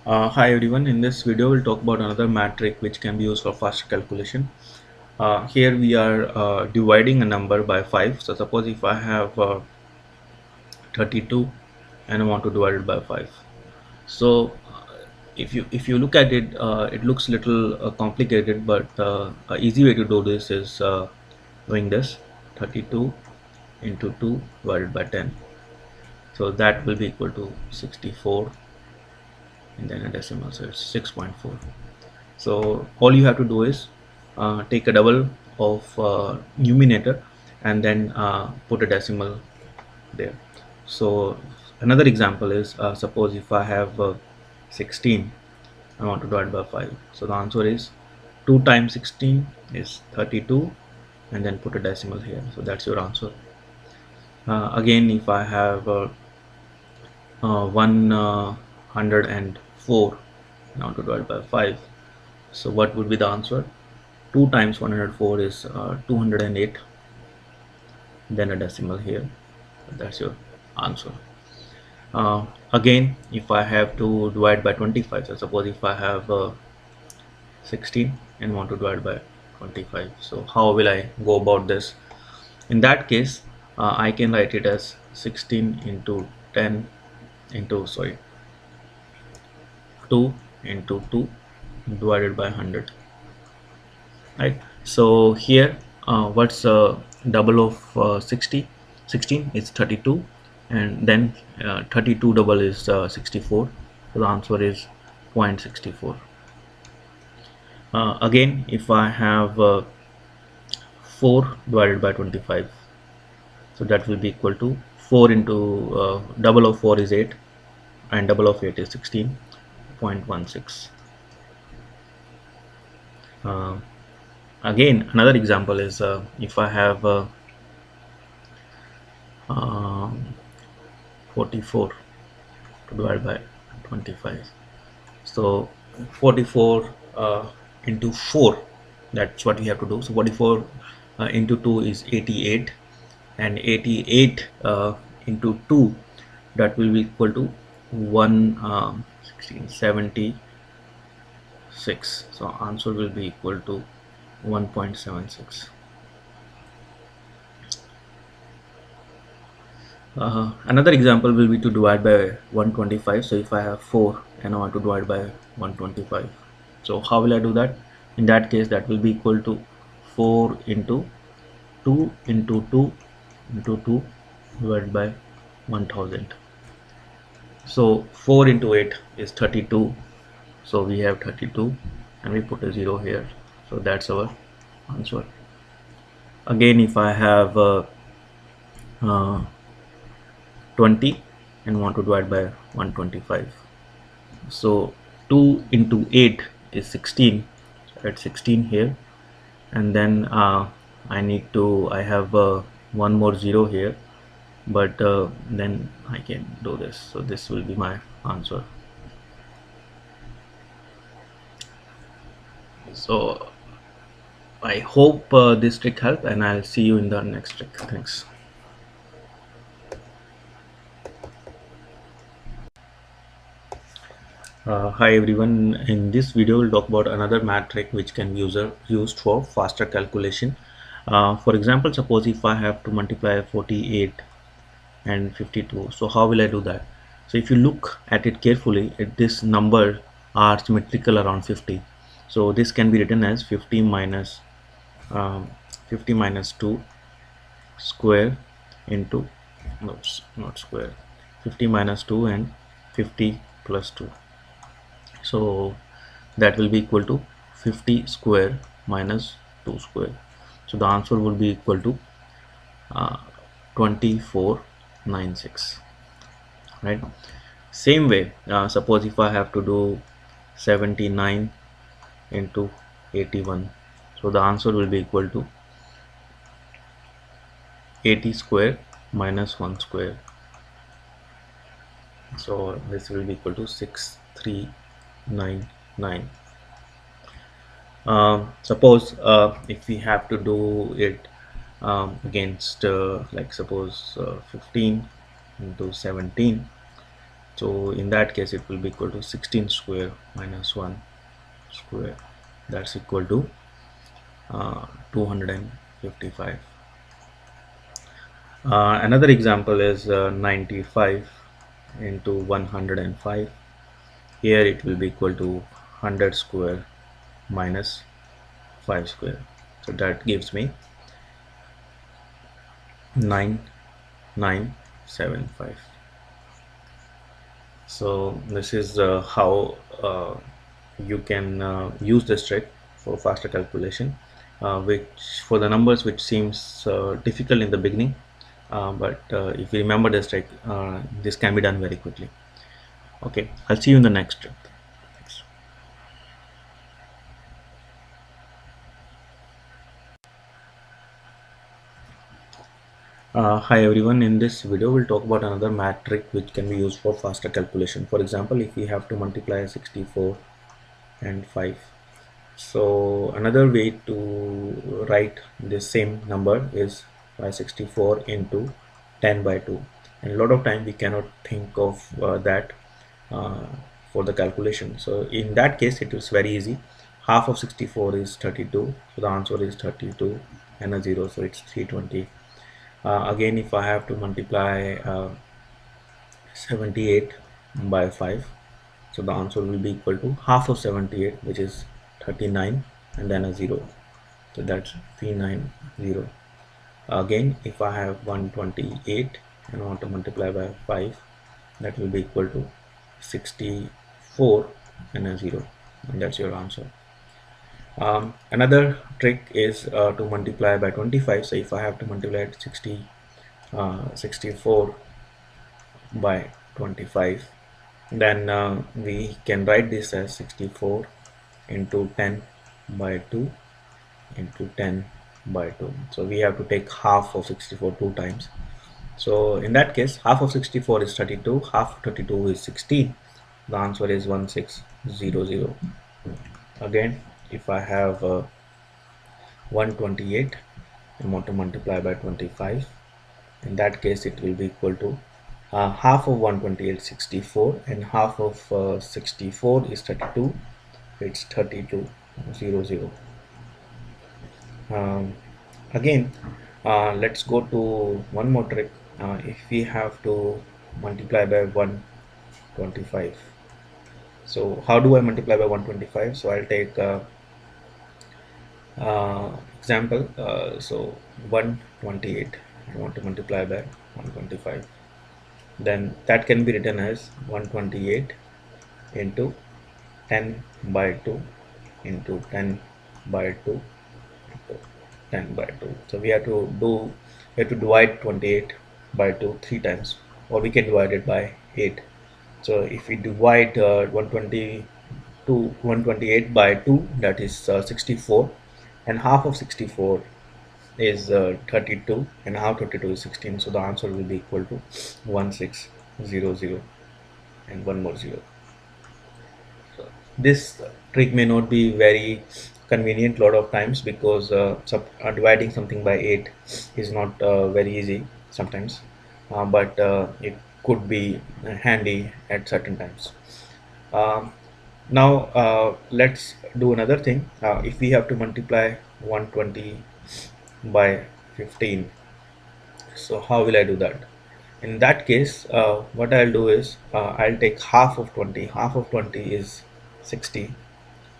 Hi everyone, in this video we'll talk about another metric which can be used for faster calculation. Here we are dividing a number by 5. So suppose if I have 32 and I want to divide it by 5. So if you look at it, it looks little complicated, but a easy way to do this is doing this 32 into 2 divided by 10. So that will be equal to 64 and then a decimal, so it's 6.4. So all you have to do is take a double of numerator and then put a decimal there. So another example is suppose if I have 16, I want to divide by 5. So the answer is 2 times 16 is 32 and then put a decimal here. So that's your answer. Again, if I have 104 now to divide by 5, so what would be the answer? 2 times 104 is 208, then a decimal here. That's your answer. Again, if I have to divide by 25, so suppose if I have 16 and want to divide by 25, so how will I go about this? In that case, I can write it as 16 into 10 into 2 into 2 divided by 100, right? So here what's double of 16 is 32, and then 32 double is 64, so the answer is 0.64. Again, if I have 4 divided by 25, so that will be equal to 4 into double of 4 is 8 and double of 8 is 16.16. Again, another example is if I have 44 to divide by 25, so 44 into 4, that's what we have to do. So 44 into 2 is 88, and 88 into 2, that will be equal to 176. So answer will be equal to 1.76. Another example will be to divide by 125. So if I have 4 and I want to divide by 125, so how will I do that? In that case, that will be equal to 4 into 2 into 2 into 2 divided by 1000. So 4 into 8 is 32, so we have 32 and we put a 0 here, so that's our answer. Again, if I have 20 and want to divide by 125, so 2 into 8 is 16, so at 16 here, and then I have one more 0 here, but then I can do this, so this will be my answer. So I hope this trick helped, and I'll see you in the next trick. Thanks. Hi everyone, in this video we'll talk about another metric which can be used for faster calculation. For example, suppose if I have to multiply 48 and 52, so how will I do that? So if you look at it carefully, this number are symmetrical around 50, so this can be written as 50 minus 2 square into, no, not square, 50 minus 2 and 50 plus 2, so that will be equal to 50 square minus 2 square, so the answer will be equal to 2496, right? Same way, suppose if I have to do 79 into 81, so the answer will be equal to 80 square minus 1 square, so this will be equal to 6399. Suppose if we have to do it against like suppose 15 into 17, So in that case it will be equal to 16 square minus 1 square, that's equal to 255. Another example is 95 into 105. Here it will be equal to 100 square minus 5 square. So that gives me 9975. So this is how you can use this trick for faster calculation, which for the numbers which seems difficult in the beginning, but if you remember this trick, this can be done very quickly. Okay, I'll see you in the next trick. Thanks. Hi everyone, in this video we'll talk about another math trick which can be used for faster calculation. For example, if we have to multiply 64 and 5. So another way to write this same number is by 64 into 10 by 2, and a lot of time we cannot think of that uh, for the calculation. So in that case it is very easy. Half of 64 is 32, so the answer is 32 and a 0, so it's 320. Again, if I have to multiply 78 by 5, so the answer will be equal to half of 78, which is 39, and then a 0, so that's 390. Again, if I have 128 and want to multiply by 5, that will be equal to 64 and a 0, and that's your answer. Another trick is to multiply by 25. So if I have to multiply 64 by 25, then we can write this as 64 into 10 by 2 into 10 by 2. So we have to take half of 64 two times. So in that case, half of 64 is 32, half of 32 is 16. The answer is 1600. Again, if I have 128 and want to multiply by 25, in that case it will be equal to half of 128 64, and half of 64 is 32, it's 3200. Again, let's go to one more trick. If we have to multiply by 125, so how do I multiply by 125? So I'll take example. So 128, I want to multiply by 125, then that can be written as 128 into 10 by 2 into 10 by 2 into 10 by 2. So we have to divide 28 by 2 three times, or we can divide it by 8. So if we divide 128 by 2, that is 64, and half of 64 is 32, and half 32 is 16, so the answer will be equal to 1600 and one more 0. So this trick may not be very convenient a lot of times, because dividing something by 8 is not very easy sometimes, but it could be handy at certain times. um, Now let's do another thing. If we have to multiply 120 by 15, so how will I do that? In that case, what I'll do is I'll take half of 20. Half of 20 is 60,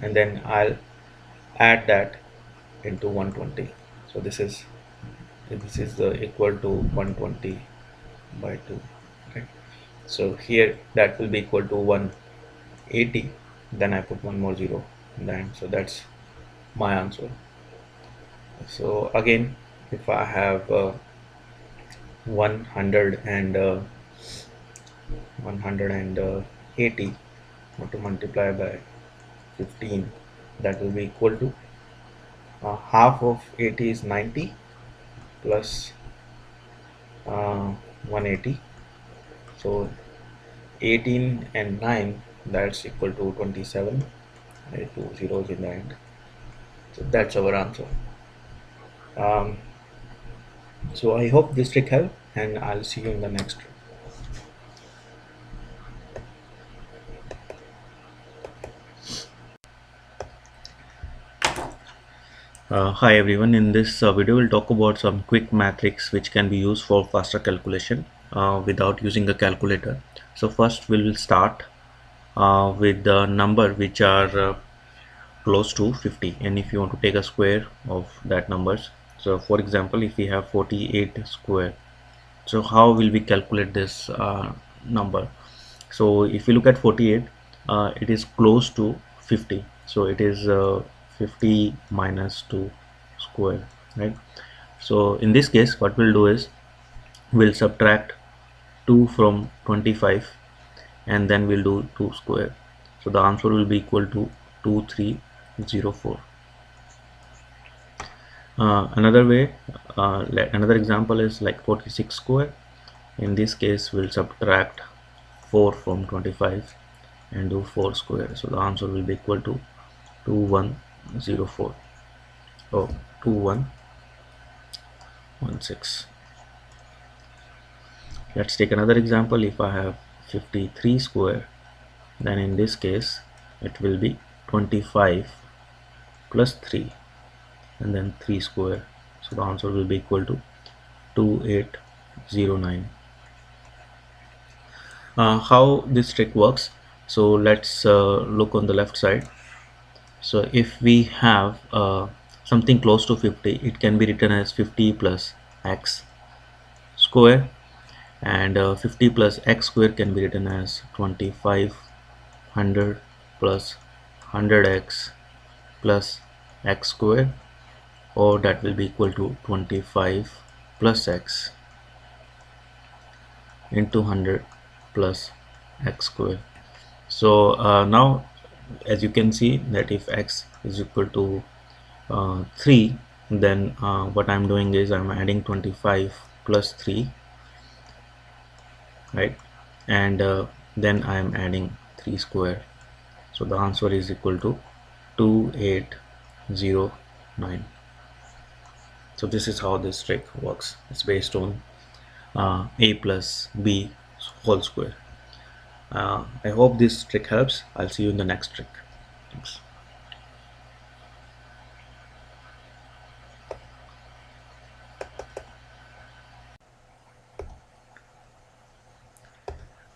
and then I'll add that into 120. So this is equal to 120 by 2, right? So here that will be equal to 180, then I put one more 0, then so that's my answer. So again, if I have 100 and 180 to multiply by 15, that will be equal to half of 80 is 90 plus 180, so 18 and 9, that's equal to 27, two zeros in the end. So that's our answer. So I hope this trick helped, and I'll see you in the next trick. Hi everyone, in this video we'll talk about some quick math tricks which can be used for faster calculation without using a calculator. So first we will start with the number which are close to 50, and if you want to take a square of that numbers. So for example, if we have 48 square, so how will we calculate this number? So if you look at 48, it is close to 50, so it is 50 minus 2 square, right? So in this case what we'll do is we'll subtract 2 from 25 and then we'll do 2 square, so the answer will be equal to 2304. Another way, another example is like 46 square. In this case we'll subtract 4 from 25 and do 4 square, so the answer will be equal to 2104 or 2116. Let's take another example. If I have 53 square, then in this case it will be 25 plus 3 and then 3 square, so the answer will be equal to 2809. How this trick works, so let's look on the left side. So if we have something close to 50, it can be written as 50 plus x square, and 50 plus x square can be written as 2500 plus 100x plus x square, or that will be equal to 25 plus x into 100 plus x square. So now as you can see that if x is equal to 3, then what I'm doing is I'm adding 25 plus 3, right, and then I'm adding 3 square, so the answer is equal to 2809. So this is how this trick works. It's based on a plus b whole square. I hope this trick helps. I'll see you in the next trick. Thanks.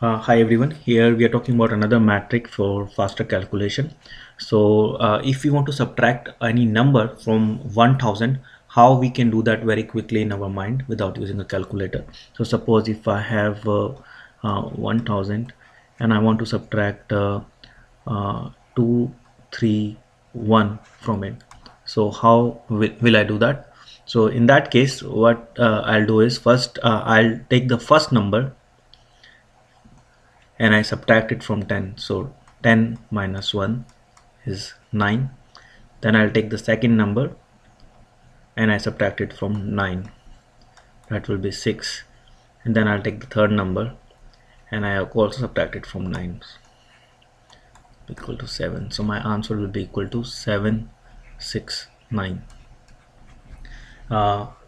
Hi everyone, here we are talking about another metric for faster calculation. So if we want to subtract any number from 1000, how we can do that very quickly in our mind without using a calculator. So suppose if I have 1000 and I want to subtract 231 from it, so how will I do that? So in that case what I'll do is first I'll take the first number and I subtract it from 10. So 10 minus 1 is 9. Then I'll take the second number and I subtract it from 9. That will be 6. And then I'll take the third number and I also subtract it from 9, equal to 7. So my answer will be equal to 769.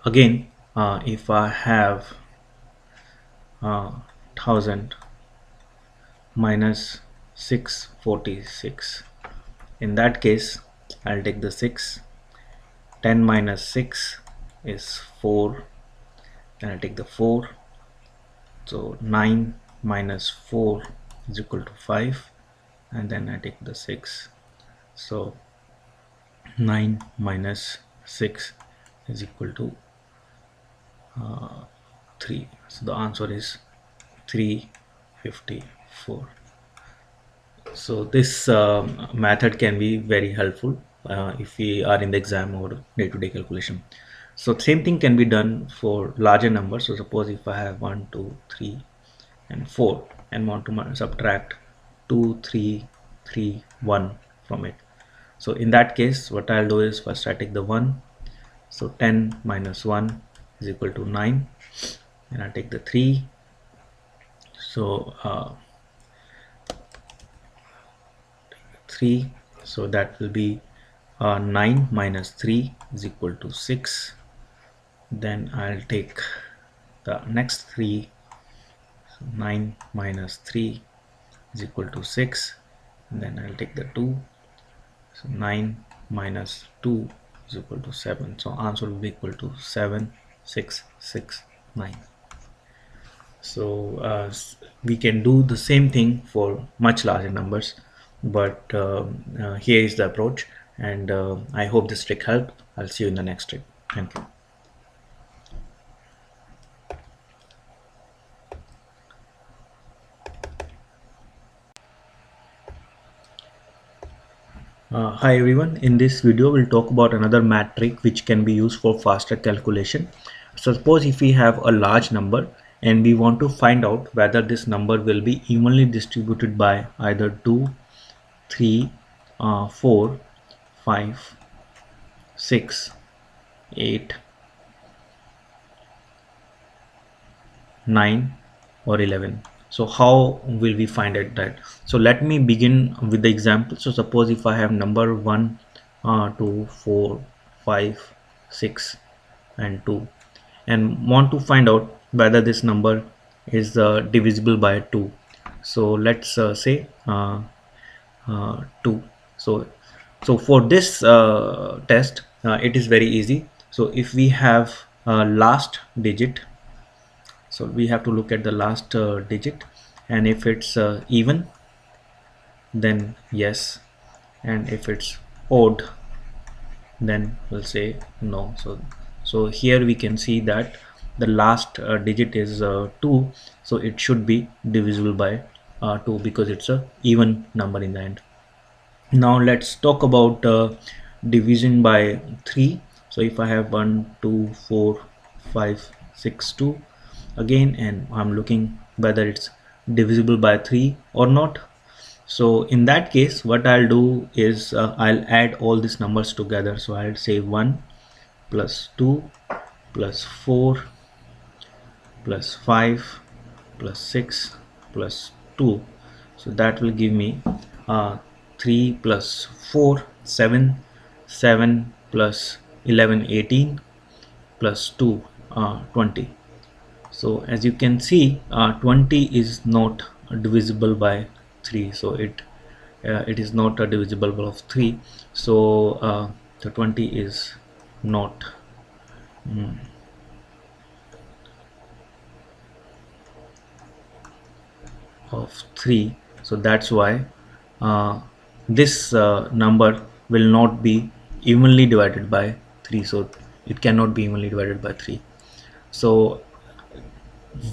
Again, if I have 1000 minus 646, in that case I'll take the 6. 10 minus 6 is 4, then I take the 4, so 9 minus 4 is equal to 5, and then I take the 6, so 9 minus 6 is equal to 3, so the answer is 354. So this method can be very helpful if we are in the exam or day-to-day calculation. So same thing can be done for larger numbers. So suppose if I have 1 2 3 and 4 and want to subtract 2 3 3 1 from it, so in that case what I'll do is first I take the 1, so 10 minus 1 is equal to 9, and I take the 3, so 3, so that will be 9 minus 3 is equal to 6. Then I'll take the next 3, so 9 minus 3 is equal to 6, and then I'll take the 2, so 9 minus 2 is equal to 7. So answer will be equal to 7669. So we can do the same thing for much larger numbers, but here is the approach, and I hope this trick helped. I'll see you in the next trick. Thank you. Hi everyone, in this video we'll talk about another math trick which can be used for faster calculation. Suppose if we have a large number and we want to find out whether this number will be evenly distributed by either 2, 3, 4, 5, 6, 8, 9 or 11. So how will we find it that? So let me begin with the example. So suppose if I have number 1, 2, 4, 5, 6 and 2 and want to find out whether this number is divisible by 2. So let's say 2. So for this test it is very easy. So if we have last digit, so we have to look at the last digit, and if it's even, then yes, and if it's odd, then we'll say no. So here we can see that the last digit is 2, so it should be divisible by 2 because it's a even number in the end. Now let's talk about division by 3. So if I have 1, 2, 4, 5, 6, 2 again, and I'm looking whether it's divisible by 3 or not. So in that case what I'll do is I'll add all these numbers together. So I'll say 1 plus 2 plus 4 plus 5 plus 6 plus 2. So that will give me 3 plus 4 7, 7 plus 11 18 plus 2 20. So as you can see 20 is not divisible by 3, so it is not a divisible of 3. So the 20 is not of 3. So that's why this number will not be evenly divided by 3. So it cannot be evenly divided by 3. So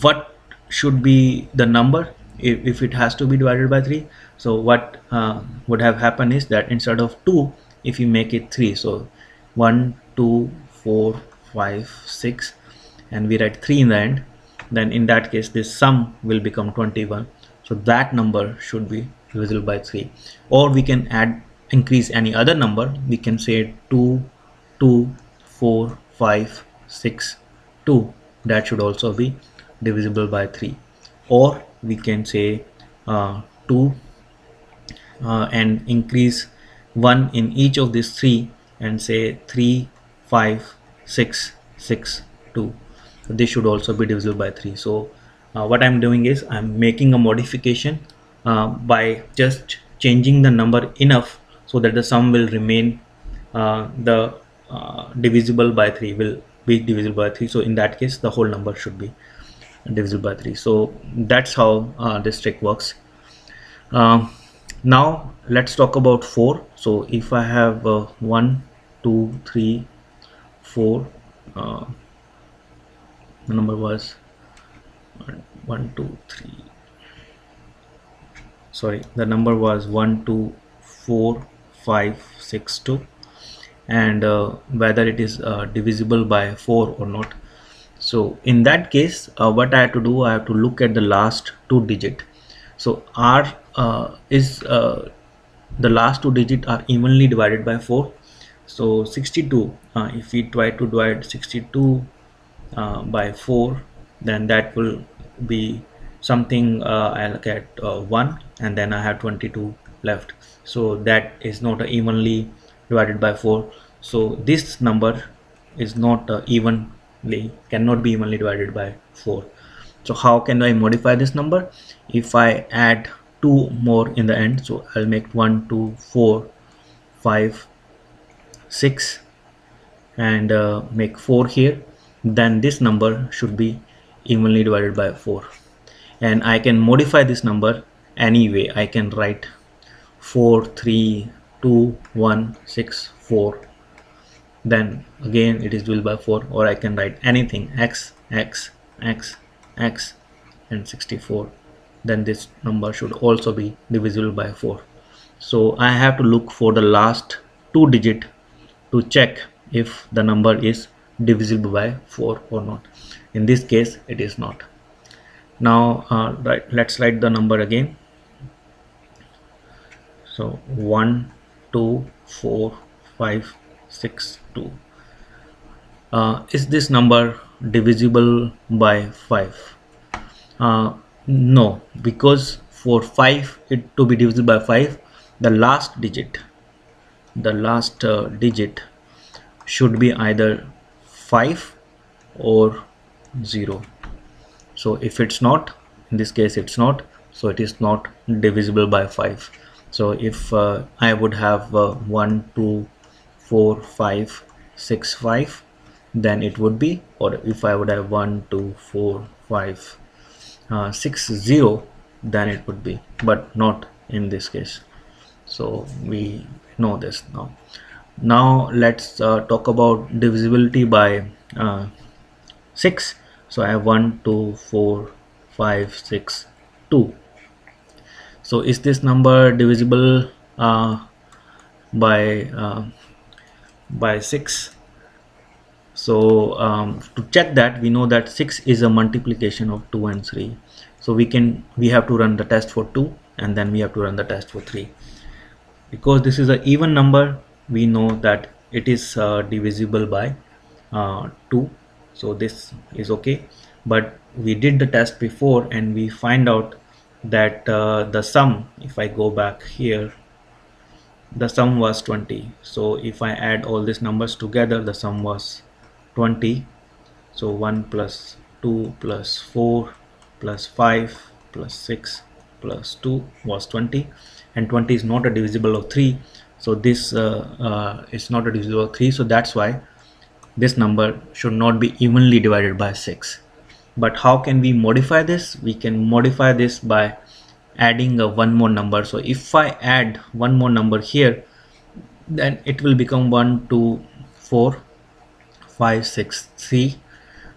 what should be the number if it has to be divided by 3? So what would have happened is that instead of 2, if you make it 3, so 1 2 4 5 6 and we write 3 in the end, then in that case this sum will become 21. So that number should be divisible by 3. Or we can increase any other number. We can say 2 2 4 5 6 2, that should also be divisible by 3. Or we can say 2 and increase 1 in each of these 3 and say 3 5 6 6 2. So this should also be divisible by 3. So what I'm doing is I'm making a modification by just changing the number enough so that the sum will remain the divisible by 3 will be divisible by 3. So in that case the whole number should be divisible by 3. So that's how this trick works. Now let's talk about 4. So if I have 1 2 3 4, the number was 1 2 3, sorry, the number was 1 2 4 5 6 2, and whether it is divisible by 4 or not. So in that case what I have to do, I have to look at the last 2 digit. So R is the last 2 digit are evenly divided by 4. So 62, if we try to divide 62 by 4, then that will be something I'll get 1, and then I have 22 left. So that is not evenly divided by 4. So this number is not cannot be evenly divided by 4. So how can I modify this number? If I add 2 more in the end, so I'll make 1 2 4 5 6 and make 4 here, then this number should be evenly divided by 4. And I can modify this number anyway. I can write 4 3 2 1 6 4, then again it is divisible by 4, or I can write anything x x x x and 64, then this number should also be divisible by 4. So I have to look for the last 2 digit to check if the number is divisible by 4 or not. In this case it is not. Now let's write the number again. So 1 2 4 5 6 2. Is this number divisible by 5? No, because for 5 it to be divisible by 5, the last digit should be either 5 or 0. So if it's not, in this case it's not, so it is not divisible by 5. So if I would have 1 2 4 5 6 5, then it would be, or if I would have 1 2 4 5 6 0, then it would be, but not in this case. So we know this now. Now let's talk about divisibility by 6. So I have 1 2 4 5 6 2. So is this number divisible by 6? So to check that, we know that 6 is a multiplication of 2 and 3. So we have to run the test for 2, and then we have to run the test for 3. Because this is an even number, we know that it is divisible by 2. So this is okay. But we did the test before and we find out that the sum, if I go back here, the sum was 20. So if I add all these numbers together, the sum was 20. So 1 plus 2 plus 4 plus 5 plus 6 plus 2 was 20, and 20 is not a divisible of 3. So this is not a divisible of 3, so that's why this number should not be evenly divided by 6. But how can we modify this? We can modify this by adding one more number. So if I add one more number here, then it will become 1 2 4 5 6 3.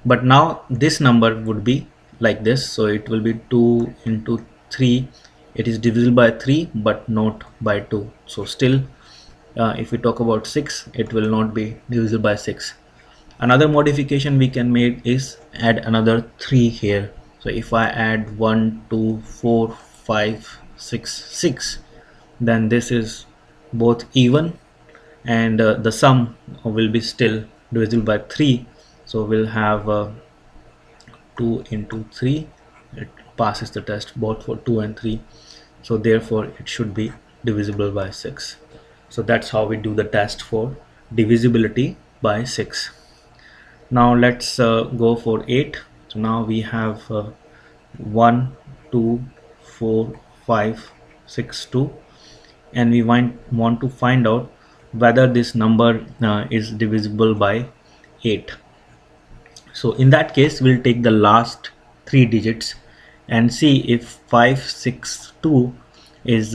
But now this number would be like this, so it will be 2 into 3. It is divisible by 3 but not by 2. So still if we talk about 6, it will not be divisible by 6. Another modification we can make is add another 3 here. So if I add 1 2 4 5 6 6, then this is both even, and the sum will be still divisible by 3. So we'll have 2 into 3. It passes the test both for 2 and 3. So therefore it should be divisible by 6. So that's how we do the test for divisibility by 6. Now let's go for 8. So now we have 1 2 4 5 6 2, and we want to find out whether this number is divisible by 8. So in that case, we'll take the last 3 digits and see if 562 is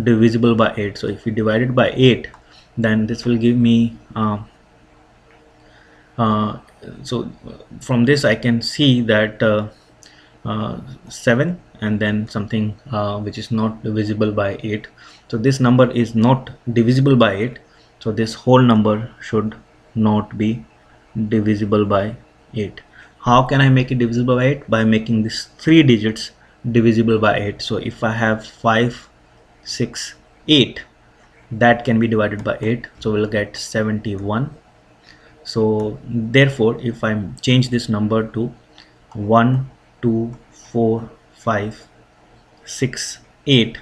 divisible by 8. So if we divide it by 8, then this will give me so from this I can see that 7 and then something which is not divisible by 8. So this number is not divisible by 8. So this whole number should not be divisible by 8. How can I make it divisible by 8? By making these 3 digits divisible by 8. So if I have 5 6 8, that can be divided by 8, so we'll get 71. So therefore if I change this number to 1 2 4 5 6 8,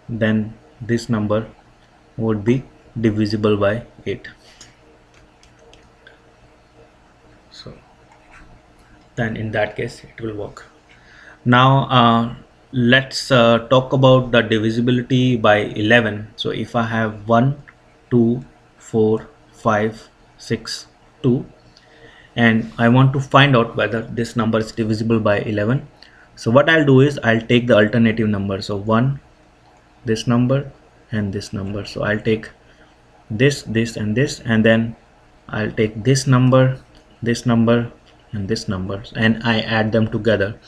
then this number would be divisible by 8. So then in that case it will work. Now let's talk about the divisibility by 11. So if I have 1 2 4 5 6, 2, and I want to find out whether this number is divisible by 11. So what I'll do is I'll take the alternative number. So 1, this number, and this number. So I'll take this and this, and then I'll take this number, and this number, and I add them together.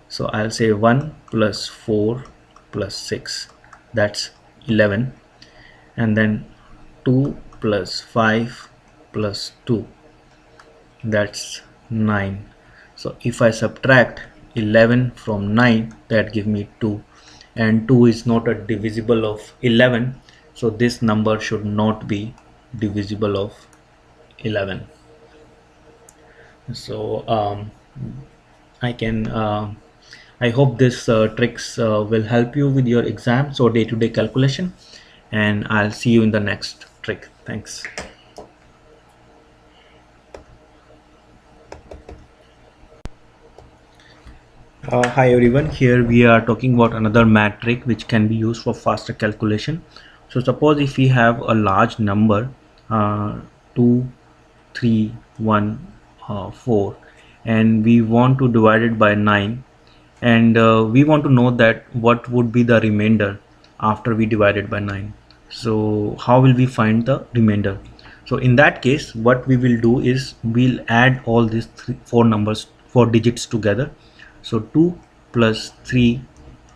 So I'll say 1 plus 4 plus 6, that's 11, and then 2 plus 5 plus 2, that's 9. So if I subtract 11 from 9, that give me 2, and 2 is not a divisible of 11, so this number should not be divisible of 11. So I can I hope this tricks will help you with your exams or day-to-day calculation, and I'll see you in the next trick. Thanks. Hi everyone, here we are talking about another math trick which can be used for faster calculation. So suppose if we have a large number, 2, 3, 1, 4, and we want to divide it by 9, and we want to know that what would be the remainder after we divide it by 9. So how will we find the remainder? So in that case, what we will do is we'll add all these four digits together. So 2 plus 3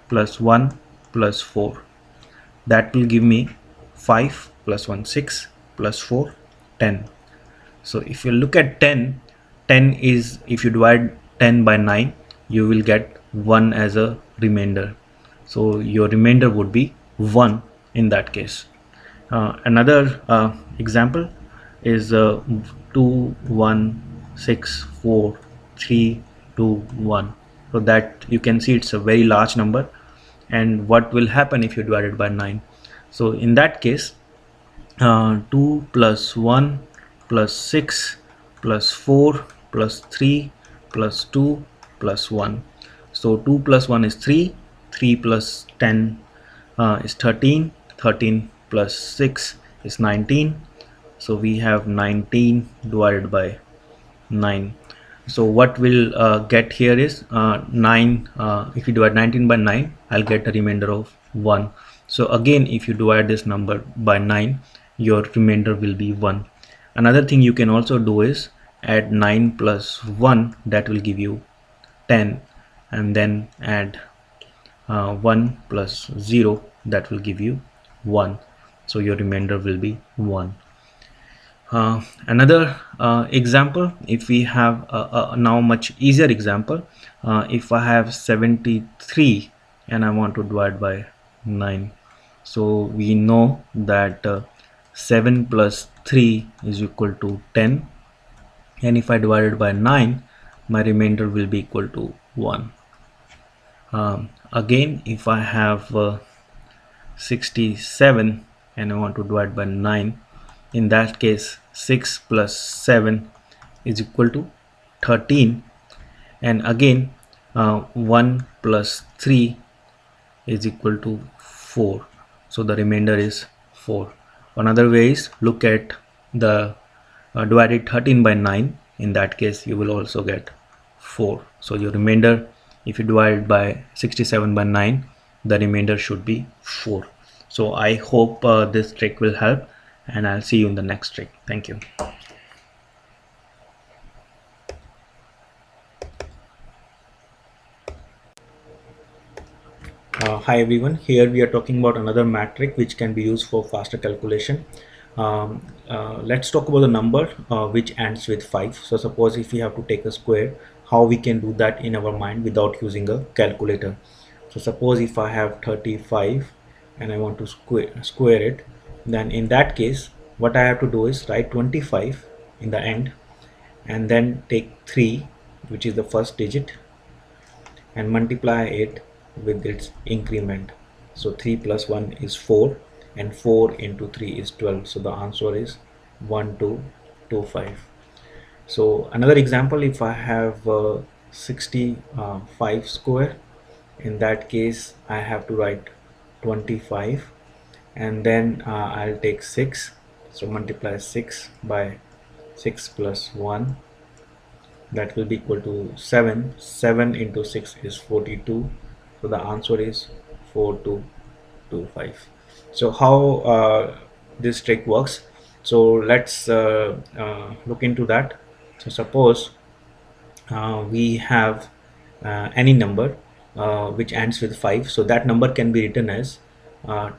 plus 1 plus 4, that will give me 5 plus 1 6 plus 4 10. So if you look at 10, 10 is, if you divide 10 by 9, you will get 1 as a remainder. So your remainder would be 1 in that case. Another example is 2 1 6 4 3 2 1. So that you can see it's a very large number, and what will happen if you divide it by 9? So in that case, 2 plus 1 plus 6 plus 4 plus 3 plus 2 plus 1. So 2 plus 1 is 3, 3 plus 10 is 13, 13 plus 6 is 19. So we have 19 divided by 9. So what we'll get here is 9. If you divide 19 by 9, I'll get a remainder of 1. So again, if you divide this number by 9, your remainder will be 1. Another thing you can also do is add 9 plus 1, that will give you 10, and then add 1 plus 0, that will give you 1. So your remainder will be 1. Another example, if we have a now much easier example, if I have 73 and I want to divide by 9. So we know that 7 plus 3 is equal to 10, and if I divide it by 9, my remainder will be equal to 1. Again, if I have 67 and I want to divide by 9, in that case 6 plus 7 is equal to 13, and again 1 plus 3 is equal to 4. So the remainder is 4. Another way is look at the divided 13 by 9. In that case you will also get 4. So your remainder, if you divide by 67 by 9, the remainder should be 4. So I hope this trick will help, and I'll see you in the next trick. Thank you. Hi everyone, here we are talking about another math trick which can be used for faster calculation. Let's talk about the number which ends with 5. So suppose if we have to take a square, how we can do that in our mind without using a calculator. So suppose if I have 35 and I want to square it, then in that case what I have to do is write 25 in the end, and then take 3, which is the first digit, and multiply it with its increment. So 3 plus 1 is 4, and 4 into 3 is 12. So the answer is 1225. So another example, if I have 65 square, in that case I have to write 25, and then I'll take 6, so multiply 6 by 6 plus 1, that will be equal to 7. 7 into 6 is 42. So the answer is 4225. So how this trick works, so let's look into that. So suppose we have any number which ends with 5, so that number can be written as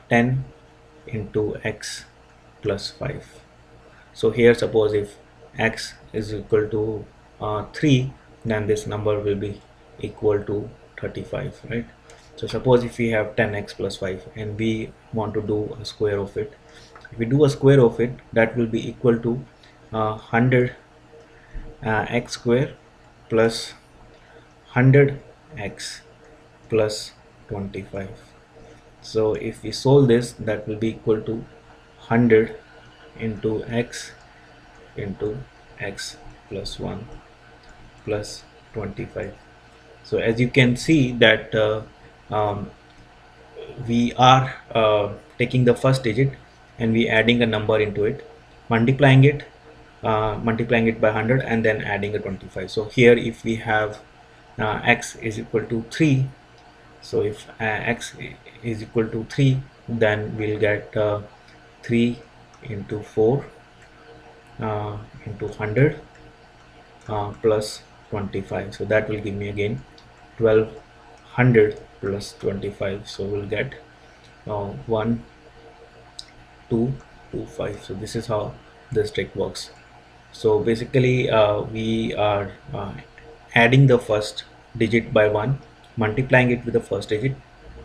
10 into x plus 5. So here suppose if x is equal to 3, then this number will be equal to 35, right? So suppose if we have 10x plus 5 and we want to do a square of it, if we do a square of it, that will be equal to 100 x square plus 100x plus 25. So if we solve this, that will be equal to 100 into x into x plus 1 plus 25. So as you can see that um, we are taking the first digit and we adding a number into it, multiplying it by 100 and then adding a 25. So here if we have x is equal to 3, so if x is equal to 3, then we'll get 3 into 4 into 100 plus 25. So that will give me again 1200 plus 25. So we'll get 1225. So this is how this trick works. So basically we are adding the first digit by 1, multiplying it with the first digit,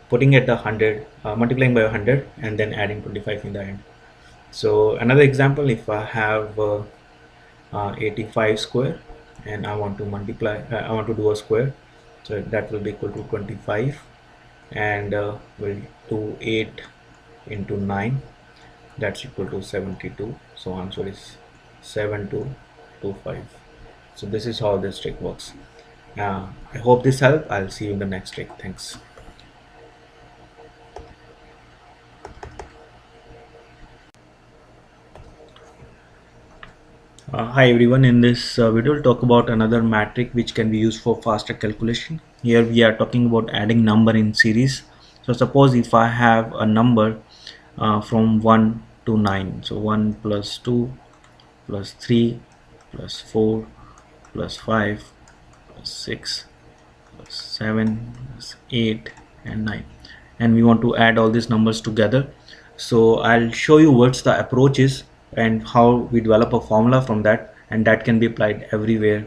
putting it the 100, multiplying by 100 and then adding 25 in the end. So another example, if I have 85 square and I want to multiply, I want to do a square, so that will be equal to 25, and we'll do 8 into 9, that's equal to 72. So answer is 7225. So this is how this trick works. I hope this helped. I'll see you in the next trick. Thanks. Hi everyone, in this video we'll talk about another metric which can be used for faster calculation. Here we are talking about adding number in series. So suppose if I have a number from 1 to 9, so 1 plus 2 plus 3 plus 4 plus 5 plus 6 plus 7 plus 8 and 9, and we want to add all these numbers together. So I'll show you what's the approach is and how we develop a formula from that, and that can be applied everywhere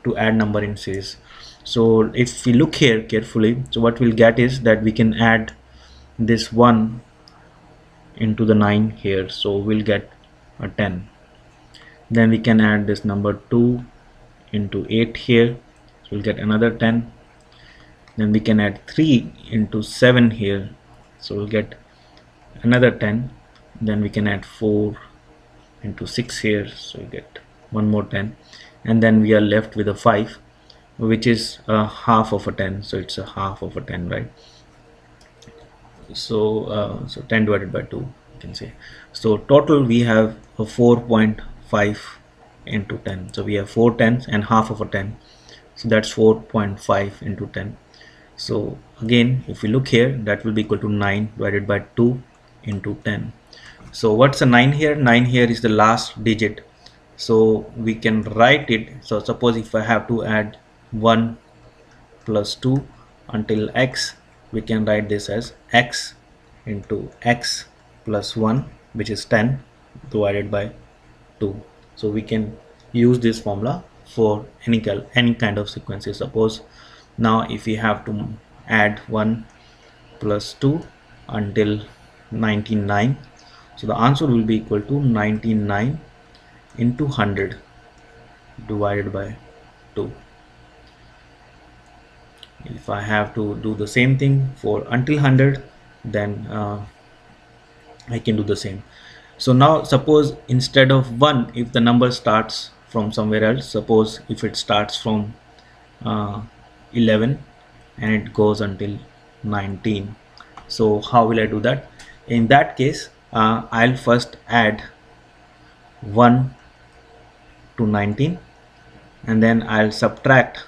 to add number in series. So if we look here carefully, so what we'll get is that we can add this 1 into the 9 here, so we'll get a 10. Then we can add this number 2 into 8 here, so we'll get another 10. Then we can add 3 into 7 here, so we'll get another 10. Then we can add 4 into 6 here, so we get one more 10, and then we are left with a 5, which is a half of a 10, so it's a half of a 10, right? So so 10 divided by 2, you can say. So total we have a 4.5 into 10, so we have 4 tens and half of a 10, so that's 4.5 into 10. So again if we look here, that will be equal to 9 divided by 2 into 10. So what's a 9 here? 9 here is the last digit, so we can write it. So suppose if I have to add 1 plus 2 until x, we can write this as x into x plus 1, which is 10 divided by 2. So we can use this formula for any kind of sequences. Suppose now if we have to add 1 plus 2 until 99, so the answer will be equal to 99 into 100 divided by 2. If I have to do the same thing for until 100, then I can do the same. So now suppose instead of 1, if the number starts from somewhere else, suppose if it starts from 11 and it goes until 19, so how will I do that? In that case I'll first add 1 to 19, and then I'll subtract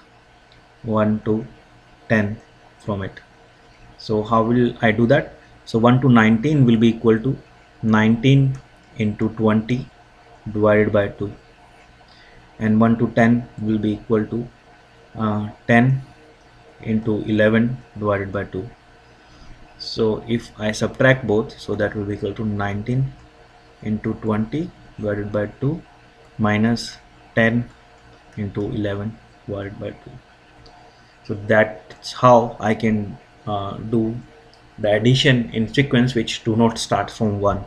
1 to 10 from it. So how will I do that? So 1 to 19 will be equal to 19 into 20 divided by 2, and 1 to 10 will be equal to 10 into 11 divided by 2. So if I subtract both, so that will be equal to 19 into 20 divided by 2 minus 10 into 11 divided by 2. So that's how I can do the addition in sequence which do not start from 1.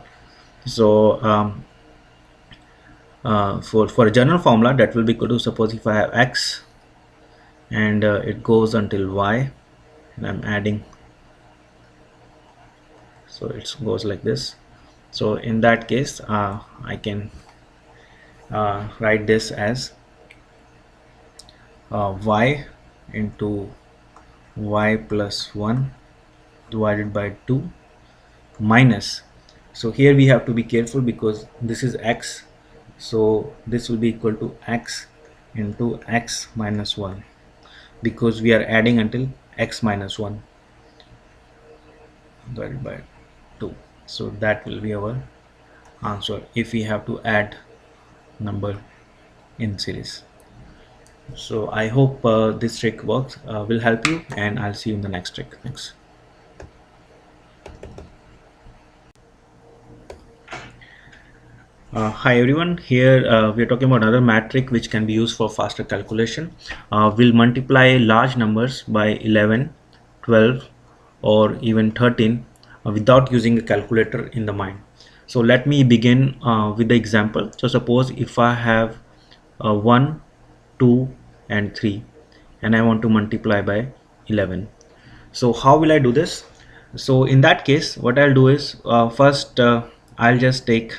So for a general formula, that will be equal to, suppose if I have x and it goes until y, and I'm adding, so it goes like this. So in that case I can write this as y into y plus 1 divided by 2 minus, so here we have to be careful because this is x, so this will be equal to x into x minus 1, because we are adding until x minus 1 divided by 2. So that will be our answer if we have to add number in series. So I hope this trick works, will help you, and I'll see you in the next trick. Thanks. Hi everyone, here we are talking about another math trick which can be used for faster calculation. We'll multiply large numbers by 11, 12 or even 13 without using a calculator in the mind. So let me begin with the example. So suppose if I have 1, 2 and 3 and I want to multiply by 11. So how will I do this? So in that case what I'll do is first I'll just take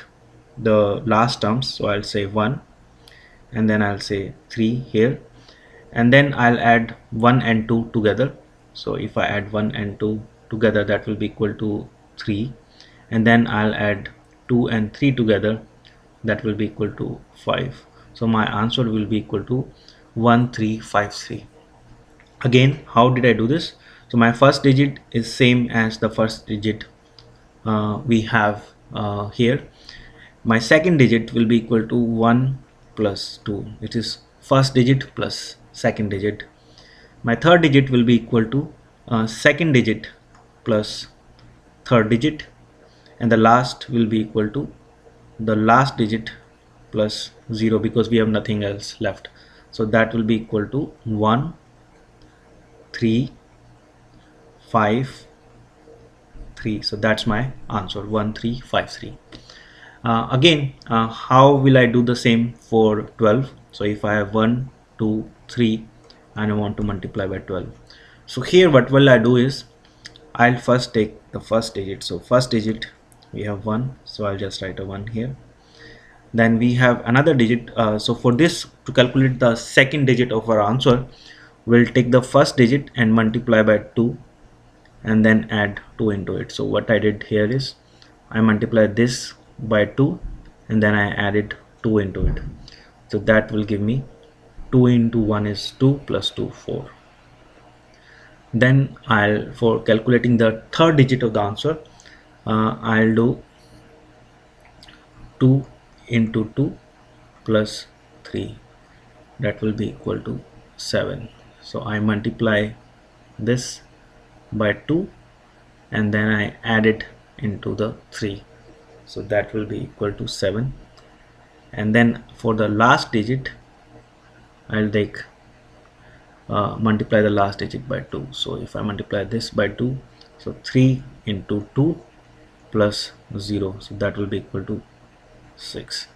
the last terms, so I'll say 1 and then I'll say 3 here, and then I'll add 1 and 2 together. So if I add 1 and 2 together, that will be equal to 3, and then I'll add 2 and 3 together, that will be equal to 5. So my answer will be equal to 1353. Again, how did I do this? So my first digit is same as the first digit we have here. My second digit will be equal to 1 plus 2, it is first digit plus second digit. My third digit will be equal to second digit plus third digit, and the last will be equal to the last digit plus 0, because we have nothing else left. So that will be equal to 1, 3, 5, 3. So that's my answer, 1353. Again, how will I do the same for 12? So if I have 1, 2, 3 and I want to multiply by 12, so here what will I do is I'll first take the first digit. So first digit we have 1, so I'll just write a 1 here. Then we have another digit, so for this, to calculate the second digit of our answer, we'll take the first digit and multiply by 2 and then add 2 into it. So what I did here is I multiplied this by 2 and then I added 2 into it. So that will give me 2 into 1 is 2 plus 2, 4. Then for calculating the third digit of the answer, I'll do 2 into 2 plus 3, that will be equal to 7. So I multiply this by 2 and then I add it into the 3, so that will be equal to 7. And then for the last digit I'll take multiply the last digit by 2. So if I multiply this by 2, so 3 into 2 plus 0, so that will be equal to 6.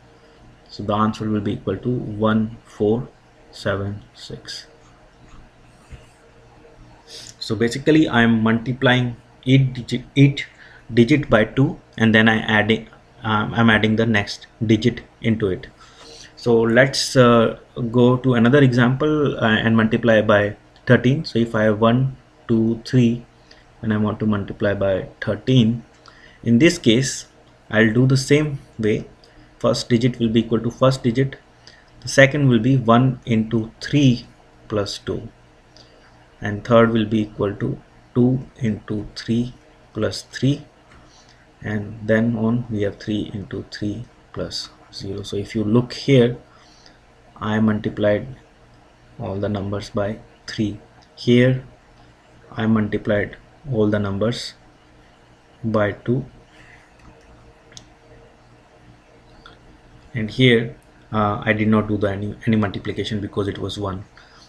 So the answer will be equal to 1476. So basically I am multiplying each digit by 2 and then I'm adding the next digit into it. So let's go to another example and multiply by 13. So if I have 1, 2, 3 and I want to multiply by 13, in this case I'll do the same way. First digit will be equal to first digit, The second will be 1 into 3 plus 2, and third will be equal to 2 into 3 plus 3, and then on we have 3 into 3 plus 0. So if you look here, I multiplied all the numbers by 3. Here I multiplied all the numbers by 2, and here I did not do any multiplication because it was 1.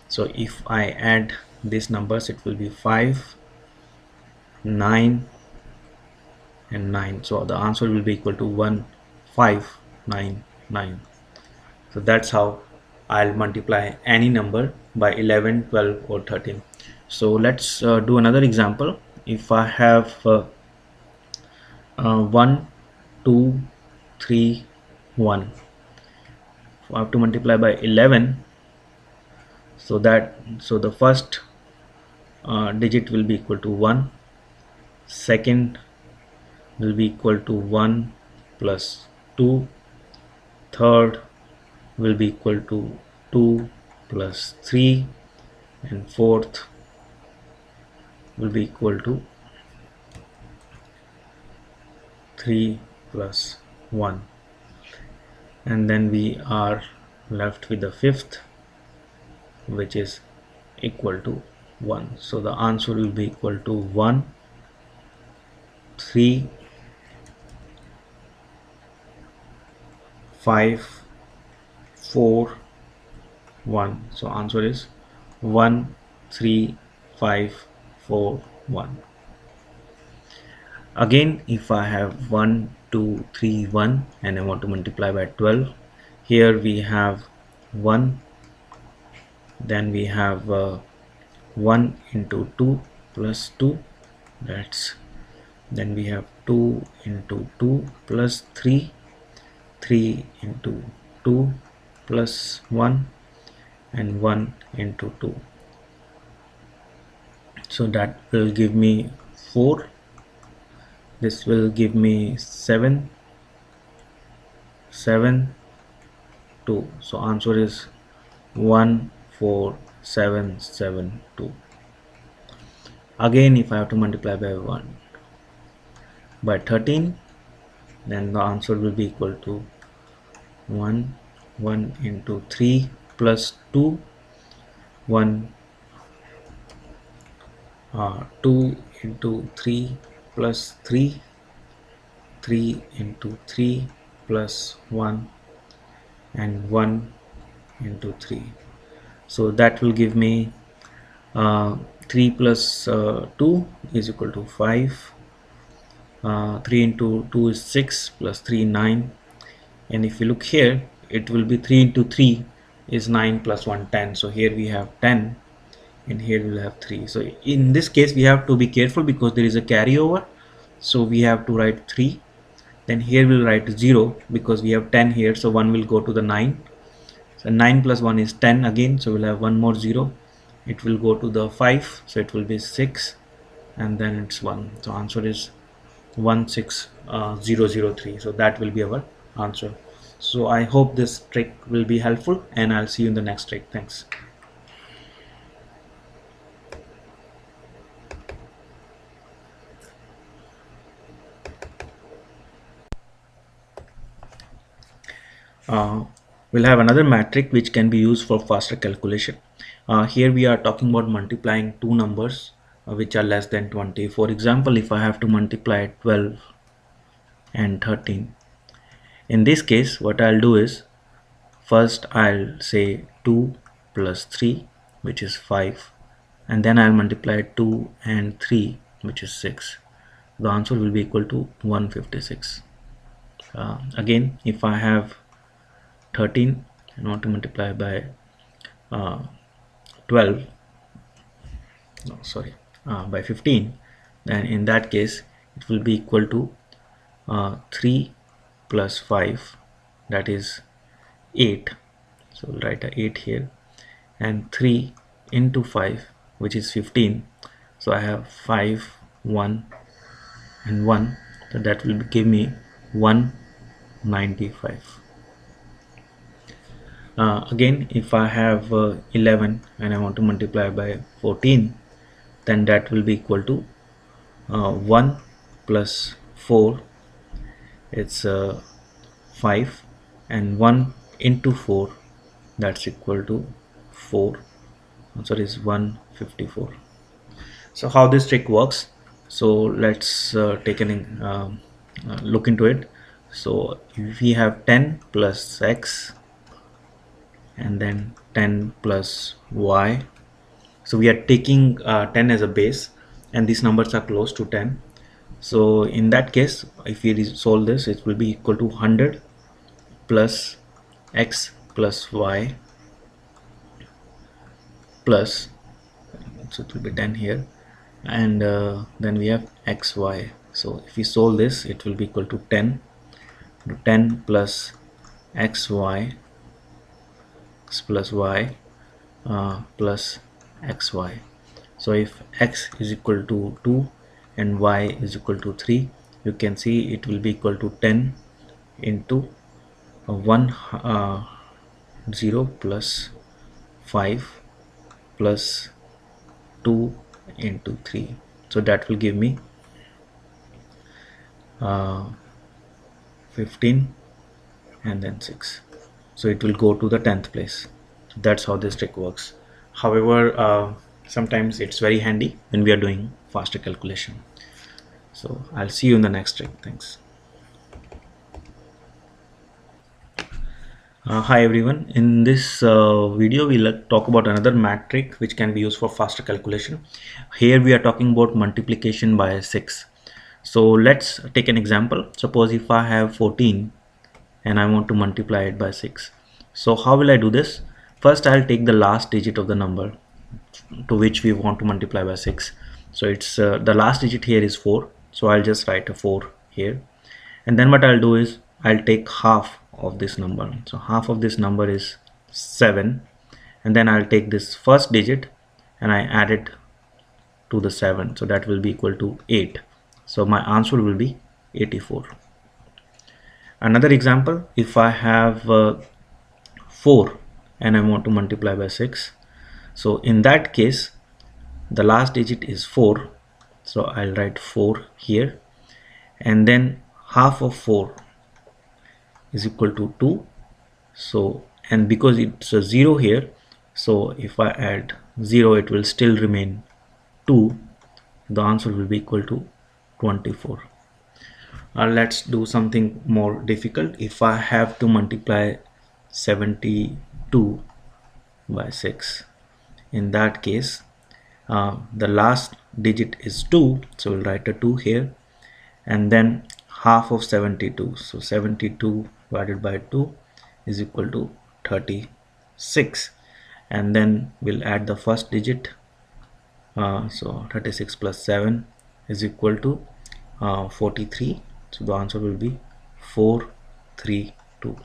So if I add these numbers, it will be 5, 9 and 9. So the answer will be equal to 1, 5, 9, 9. So that's how I'll multiply any number by 11, 12 or 13. So let's do another example. If I have 1, 2, 3, 1, I have to multiply by 11. So the first digit will be equal to 1, second will be equal to 1 plus 2, third will be equal to 2 plus 3, and fourth will be equal to 3 plus 1, and then we are left with the fifth, which is equal to 1. So the answer will be equal to 1, 3, 5, 4, 1. So answer is 1, 3, 5, 4, 1. Again, if I have 1, 2, 3, 1 and I want to multiply by 12, here we have 1, then we have 1 into 2 plus 2, that's, then we have 2 into 2 plus 3, 3 into 2 plus 1, and 1 into 2. So that will give me 4. This will give me 7, 7, 2. So answer is 1, 4, 7, 7, 2. Again, if I have to multiply by 1 by 13, then the answer will be equal to 1, 1 into 3 plus 2, 1, 2 into 3 plus 3, 3 into 3 plus 1, and 1 into 3. So that will give me 3 plus 2 is equal to 5. 3 into 2 is 6 plus 3 9, and if you look here, it will be 3 into 3 is 9 plus 1 10. So here we have 10 and here we'll have 3. So in this case we have to be careful because there is a carryover, so we have to write 3, then here we'll write 0 because we have 10 here, so 1 will go to the 9. So 9 plus 1 is 10 again, so we'll have one more 0, it will go to the 5, so it will be 6, and then it's 1. So answer is 16003. So that will be our answer. So I hope this trick will be helpful, and I'll see you in the next trick. Thanks. We'll have another metric which can be used for faster calculation. Here we are talking about multiplying two numbers which are less than 20. For example, if I have to multiply 12 and 13, in this case what I'll do is, first I'll say 2 plus 3, which is 5, and then I'll multiply 2 and 3, which is 6. The answer will be equal to 156. Again, if I have 13 and want to multiply by 12, no sorry, by 15, then in that case it will be equal to 3 plus 5, that is 8. So we'll write a 8 here, and 3 into 5, which is 15. So I have 5, 1 and 1, so that will give me 195. Again, if I have 11 and I want to multiply by 14, then that will be equal to 1 plus 4, it's 5, and 1 into 4, that's equal to 4. Answer is 154. So how this trick works, so let's take an look into it. So if we have 10 plus x and then 10 plus y, so we are taking 10 as a base and these numbers are close to 10. So in that case, if we solve this, it will be equal to 100 plus x plus y plus, so it will be 10 here, and then we have xy. So if we solve this, it will be equal to 10 plus xy plus y plus xy. So if x is equal to 2 and y is equal to 3, you can see it will be equal to 10 into 0 plus 5 plus 2 into 3. So that will give me 15 and then 6. So it will go to the 10th place. That's how this trick works. However, sometimes it's very handy when we are doing faster calculation. So I'll see you in the next trick. Thanks. Hi everyone. In this video we'll talk about another math trick which can be used for faster calculation. Here we are talking about multiplication by 6. So let's take an example. Suppose if I have 14 and I want to multiply it by 6. So how will I do this? First I'll take the last digit of the number to which we want to multiply by 6. So it's the last digit here is 4, so I'll just write a 4 here, and then what I'll do is I'll take half of this number. So half of this number is 7, and then I'll take this first digit and I add it to the 7, so that will be equal to 8. So my answer will be 84. Another example, if I have 4 and I want to multiply by 6, so in that case the last digit is 4, so I'll write 4 here, and then half of 4 is equal to 2. So, and because it's a 0 here, so if I add 0 it will still remain 2. The answer will be equal to 24. Let's do something more difficult. If I have to multiply 72 by 6, in that case the last digit is 2, so we'll write a 2 here, and then half of 72, so 72 divided by 2 is equal to 36, and then we'll add the first digit, so 36 plus 7 is equal to 43, so the answer will be 432.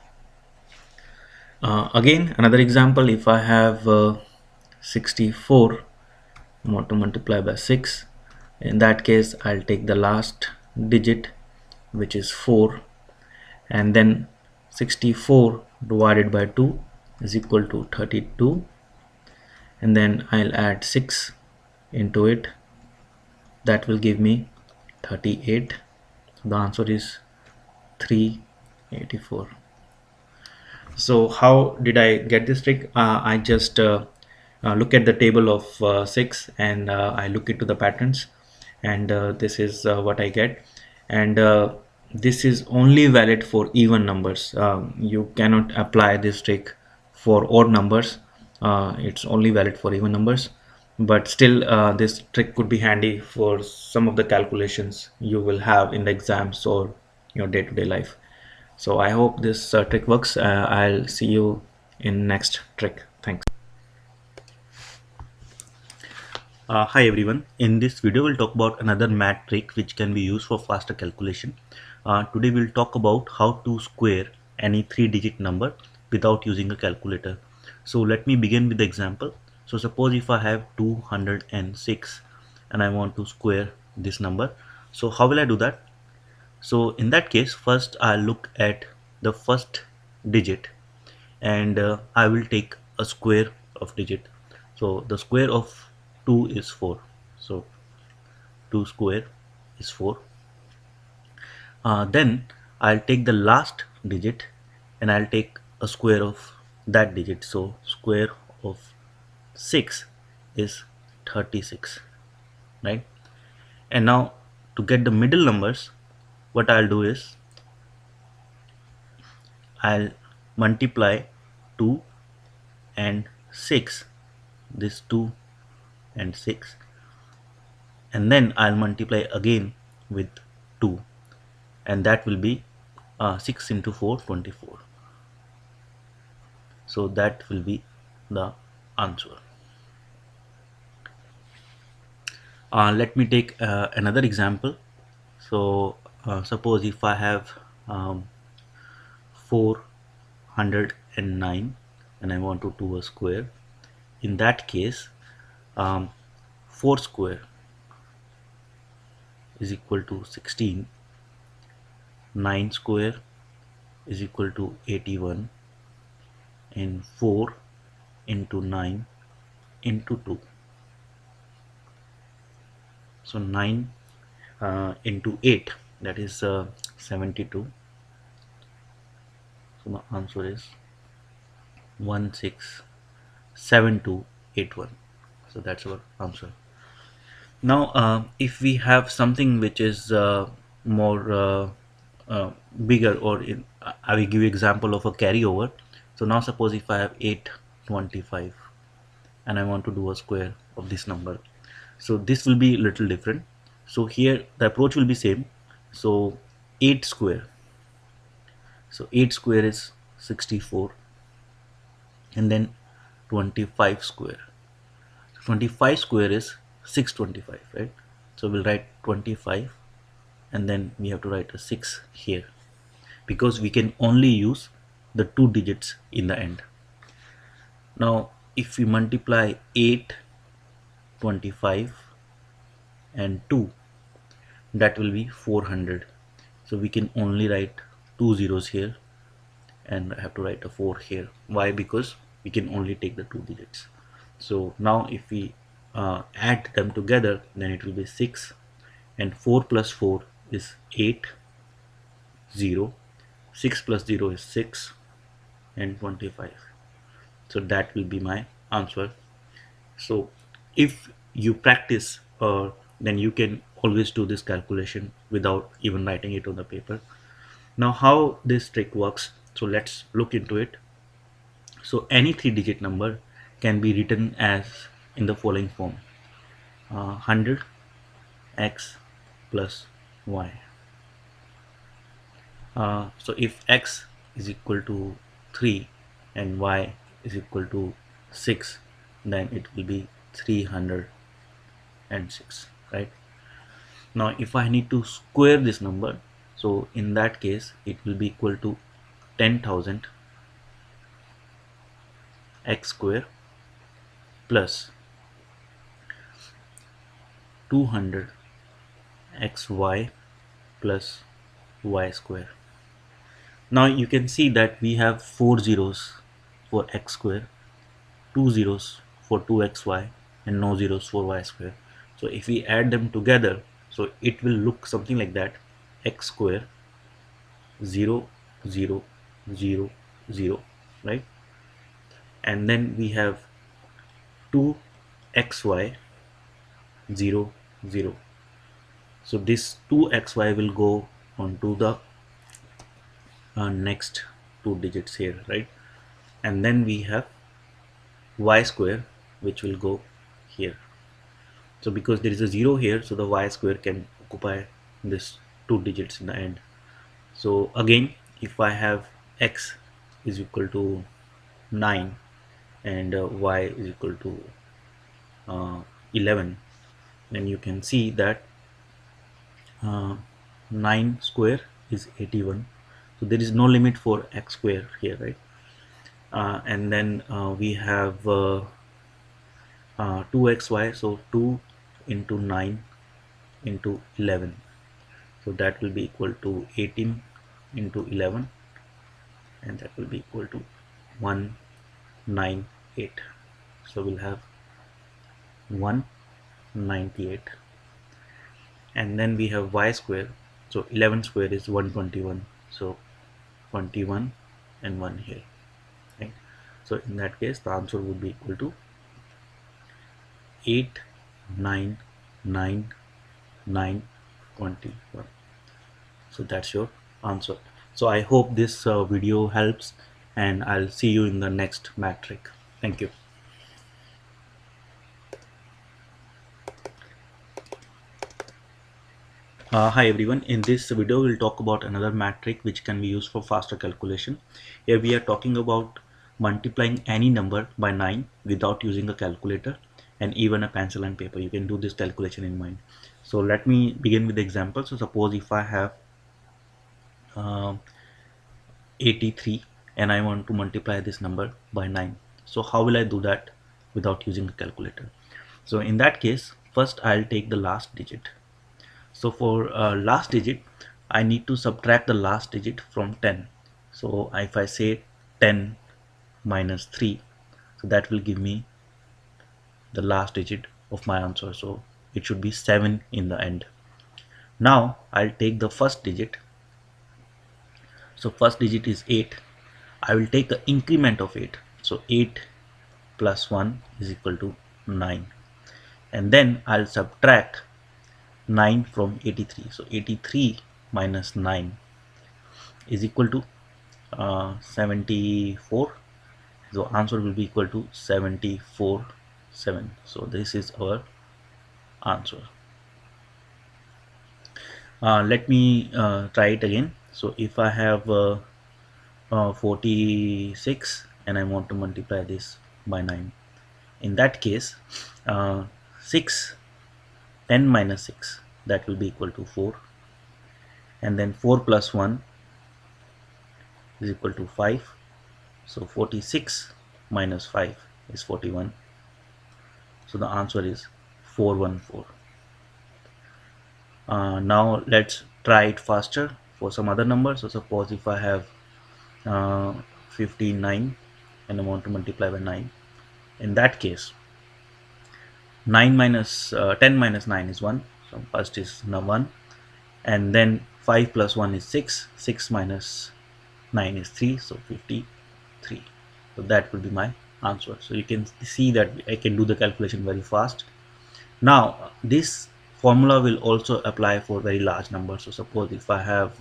Again another example, if I have 64 I want to multiply by 6, in that case I'll take the last digit which is 4, and then 64 divided by 2 is equal to 32, and then I'll add 6 into it, that will give me 38. The answer is 384. So how did I get this trick? I just look at the table of 6 and I look into the patterns, and this is what I get, and this is only valid for even numbers. You cannot apply this trick for odd numbers. It's only valid for even numbers, but still this trick could be handy for some of the calculations you will have in the exams or your day-to-day life. So I hope this trick works. I'll see you in next trick. Thanks. Hi everyone. In this video we'll talk about another math trick which can be used for faster calculation. Today we'll talk about how to square any 3-digit number without using a calculator. So let me begin with the example. So suppose if I have 206 and I want to square this number. So how will I do that? So in that case, first I'll look at the first digit, and I will take a square of digit. So the square of 2 is 4. So 2 square is 4. Then I'll take the last digit and I'll take a square of that digit. So square of 6 is 36, right? And now to get the middle numbers, what I'll do is I'll multiply 2 and 6, this 2 and 6, and then I'll multiply again with 2, and that will be 6 into 4, 24. So that will be the answer. Let me take another example. So suppose if I have 409 and I want to do a square. In that case, 4 square is equal to 16, 9 square is equal to 81, and 4 into 9 into 2. So 9 into 8, that is 72. So the answer is 167281. So that's our answer. Now if we have something which is more uh, bigger, or I will give you example of a carryover. So now suppose if I have 825 and I want to do a square of this number, so this will be a little different. So here the approach will be same. So 8 square, so 8 square is 64, and then 25 square, 25 square is 625, right? So we'll write 25 and then we have to write a 6 here, because we can only use the 2 digits in the end. Now if we multiply 8, 25 and 2, that will be 400. So we can only write 2 zeros here, and I have to write a 4 here. Why? Because we can only take the 2 digits. So now if we add them together, then it will be 6, and 4 plus 4 is 8, 0, 6 plus 0 is 6, and 25. So that will be my answer. So if you practice, then you can always do this calculation without even writing it on the paper. Now how this trick works, so let's look into it. So any 3-digit number can be written as in the following form: 100 x plus y. So if x is equal to 3 and y is equal to 6, then it will be 306, right? Now if I need to square this number, so in that case it will be equal to 10,000 x square plus 200 xy plus y square. Now you can see that we have 4 zeros for x square, 2 zeros for 2xy, and no zeros for y square. So if we add them together, so it will look something like that: x square 0 0 0 0, right? And then we have 2xy 0 0. So this 2xy will go onto the next 2 digits here, right? And then we have y square, which will go here. So because there is a 0 here, so the y square can occupy this 2 digits in the end. So again, if I have x is equal to 9 and y is equal to 11, then you can see that 9 square is 81. So there is no limit for x square here, right? And then we have 2xy, so 2 into 9 into 11, so that will be equal to 18 into 11, and that will be equal to 198. So we'll have 198, and then we have y square. So 11 square is 121. So 21 and 1 here, right? So in that case the answer would be equal to 899921. So that's your answer. So I hope this video helps, and I'll see you in the next metric. Thank you. Hi everyone, in this video we'll talk about another metric which can be used for faster calculation. Here we are talking about multiplying any number by 9 without using a calculator and even a pencil and paper. You can do this calculation in mind. So let me begin with the example. So suppose if I have uh, 83 and I want to multiply this number by 9. So how will I do that without using a calculator? So in that case, first I'll take the last digit. So for last digit, I need to subtract the last digit from 10. So if I say 10 minus 3, so that will give me the last digit of my answer. So it should be 7 in the end. Now I'll take the first digit. So first digit is 8. I will take the increment of 8. So 8 plus 1 is equal to 9. And then I'll subtract 9 from 83. So 83 minus 9 is equal to 74. So answer will be equal to 74 7. So this is our answer. Let me try it again. So if I have 46 and I want to multiply this by 9, in that case 6 10 minus 6, that will be equal to 4, and then 4 plus 1 is equal to 5. So 46 minus 5 is 41. So the answer is 414. Now let's try it faster for some other number. So suppose if I have uh, 59 and I want to multiply by 9, in that case 9 minus 10 minus 9 is 1. So first is 1, and then 5 plus 1 is 6. 6 minus 9 is 3, so 53. So that will be my answer. So you can see that I can do the calculation very fast. Now this formula will also apply for very large numbers. So suppose if I have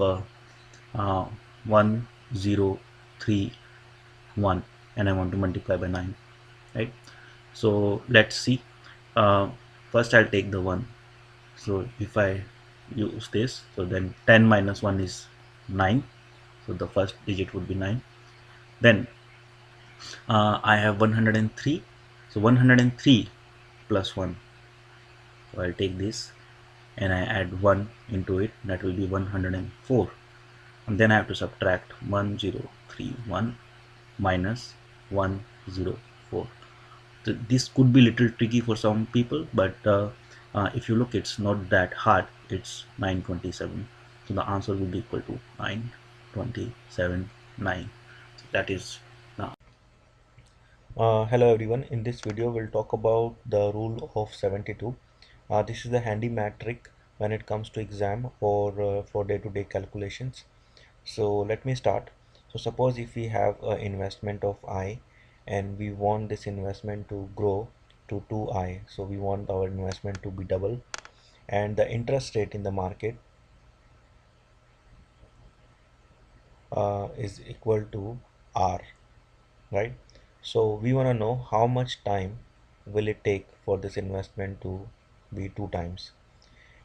1031 and I want to multiply by 9, right? So let's see. First I'll take the 1. So if I use this, so then 10 minus 1 is 9. So the first digit would be 9. Then I have 103. So 103 plus 1. So I'll take this and I add 1 into it, that will be 104. And then I have to subtract 1031 minus 104. So this could be a little tricky for some people, but if you look, it's not that hard. It's 927. So the answer will be equal to 927 9. So that is now. Hello everyone. In this video we'll talk about the rule of 72. This is a handy metric when it comes to exam or for day-to-day calculations. So let me start. So suppose if we have an investment of I and we want this investment to grow to 2I, so we want our investment to be double, and the interest rate in the market is equal to R, right? So we want to know how much time will it take for this investment to be 2 times,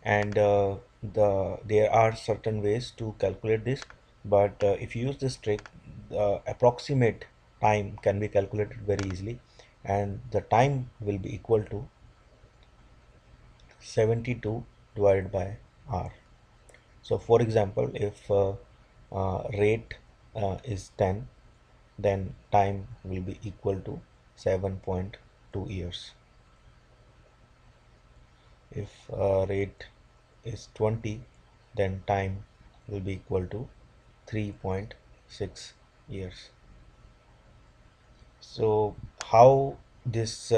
and there are certain ways to calculate this, but if you use this trick, the approximate time can be calculated very easily, and the time will be equal to 72 divided by R. So for example, if rate is 10, then time will be equal to 7.2 years. If rate is 20, then time will be equal to 3.6 years. So how this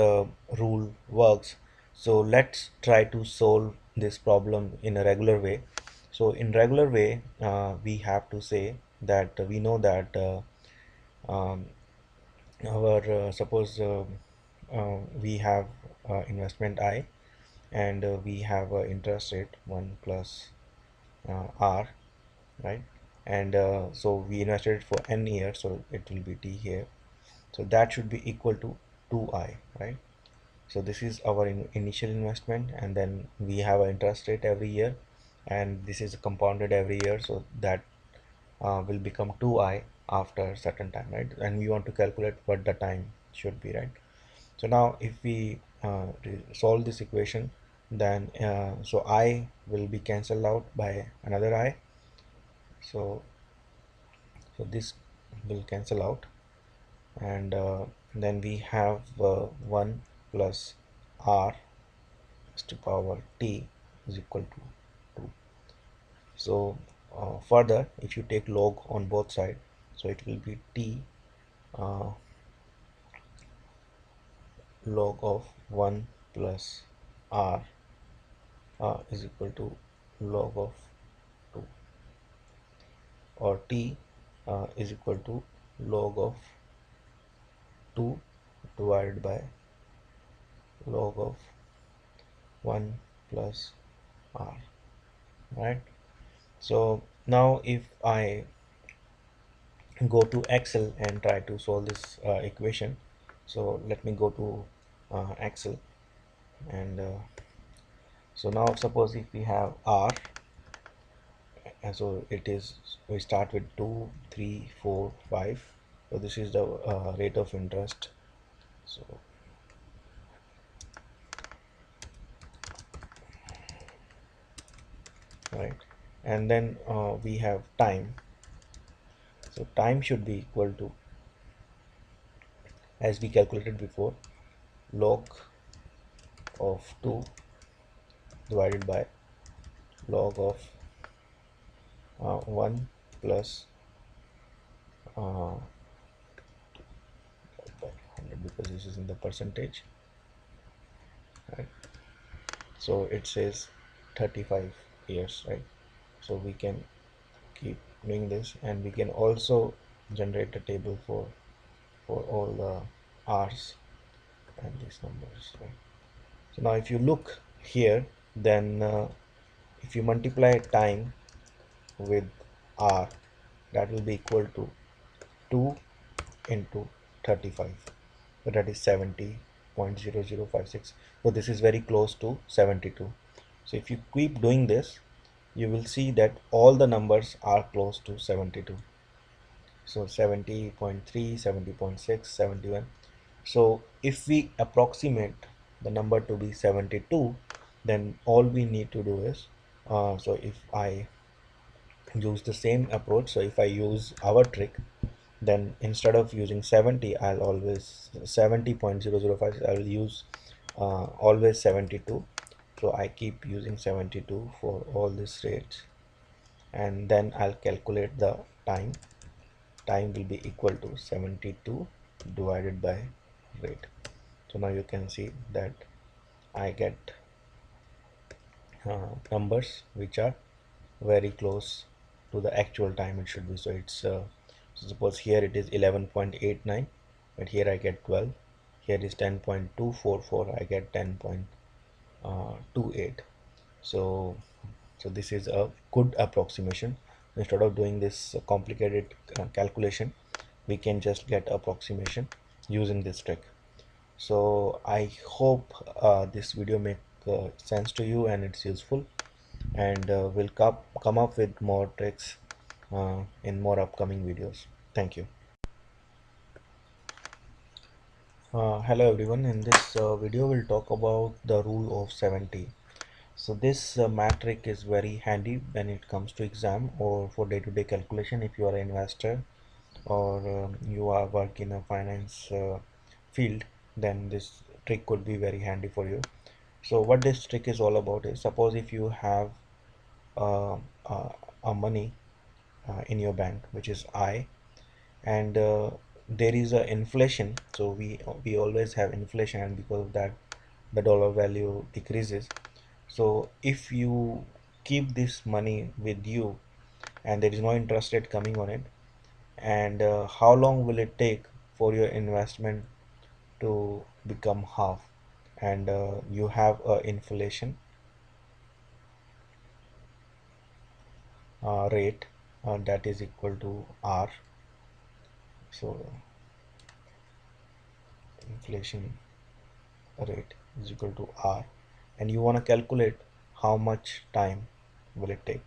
rule works, so let's try to solve this problem in a regular way. So in regular way, we have to say that we know that um, our suppose we have investment I, and we have interest rate 1 plus R, right? And so we invested for n years, so it will be T here. So that should be equal to 2I, right? So this is our initial investment, and then we have an interest rate every year, and this is compounded every year, so that will become 2I after a certain time, right? And we want to calculate what the time should be, right? So now if we solve this equation, then so I will be cancelled out by another I. So this will cancel out, and then we have 1 plus R to power t is equal to 2. So further, if you take log on both sides, so it will be t uh, log of 1 plus r is equal to log of 2, or t is equal to log of 2 divided by log of 1 plus r, right? So now if I go to Excel and try to solve this equation, so let me go to Excel, and so now suppose if we have R, and so it is, we start with 2 3 4 5. So this is the rate of interest. So right, and then we have time. So time should be equal to, as we calculated before, log of 2 divided by log of 1 plus uh, by 100, because this is in the percentage, right? So it says 35 years, right? So we can keep doing this, and we can also generate a table for all the r's and these numbers, right? So now if you look here, then if you multiply time with r, that will be equal to 2 into 35, so that is 70.0056. So this is very close to 72. So if you keep doing this, you will see that all the numbers are close to 72. So 70.3, 70.6, 71. So if we approximate the number to be 72, then all we need to do is so if I use the same approach, so if I use our trick, then instead of using 70, I'll always 70.005, I'll use always 72. So I keep using 72 for all these rates, and then I'll calculate the time. Time will be equal to 72 divided by rate. So now you can see that I get numbers which are very close to the actual time it should be. So it's so suppose here it is 11.89, but here I get 12. Here is 10.244, I get 10.28. So this is a good approximation. Instead of doing this complicated calculation, we can just get approximation using this trick. So I hope this video make sense to you and it's useful, and we'll come up with more tricks in more upcoming videos. Thank you. Hello everyone. In this video we'll talk about the rule of 70. So this math is very handy when it comes to exam or for day-to-day calculation. If you are an investor or you are work in a finance field, then this trick could be very handy for you. So what this trick is all about is, suppose if you have uh, a money in your bank, which is I, and there is a inflation, so we always have inflation, and because of that the dollar value decreases. So if you keep this money with you and there is no interest rate coming on it, and how long will it take for your investment to become half, and you have a inflation rate that is equal to R. So inflation rate is equal to R, and you want to calculate how much time will it take,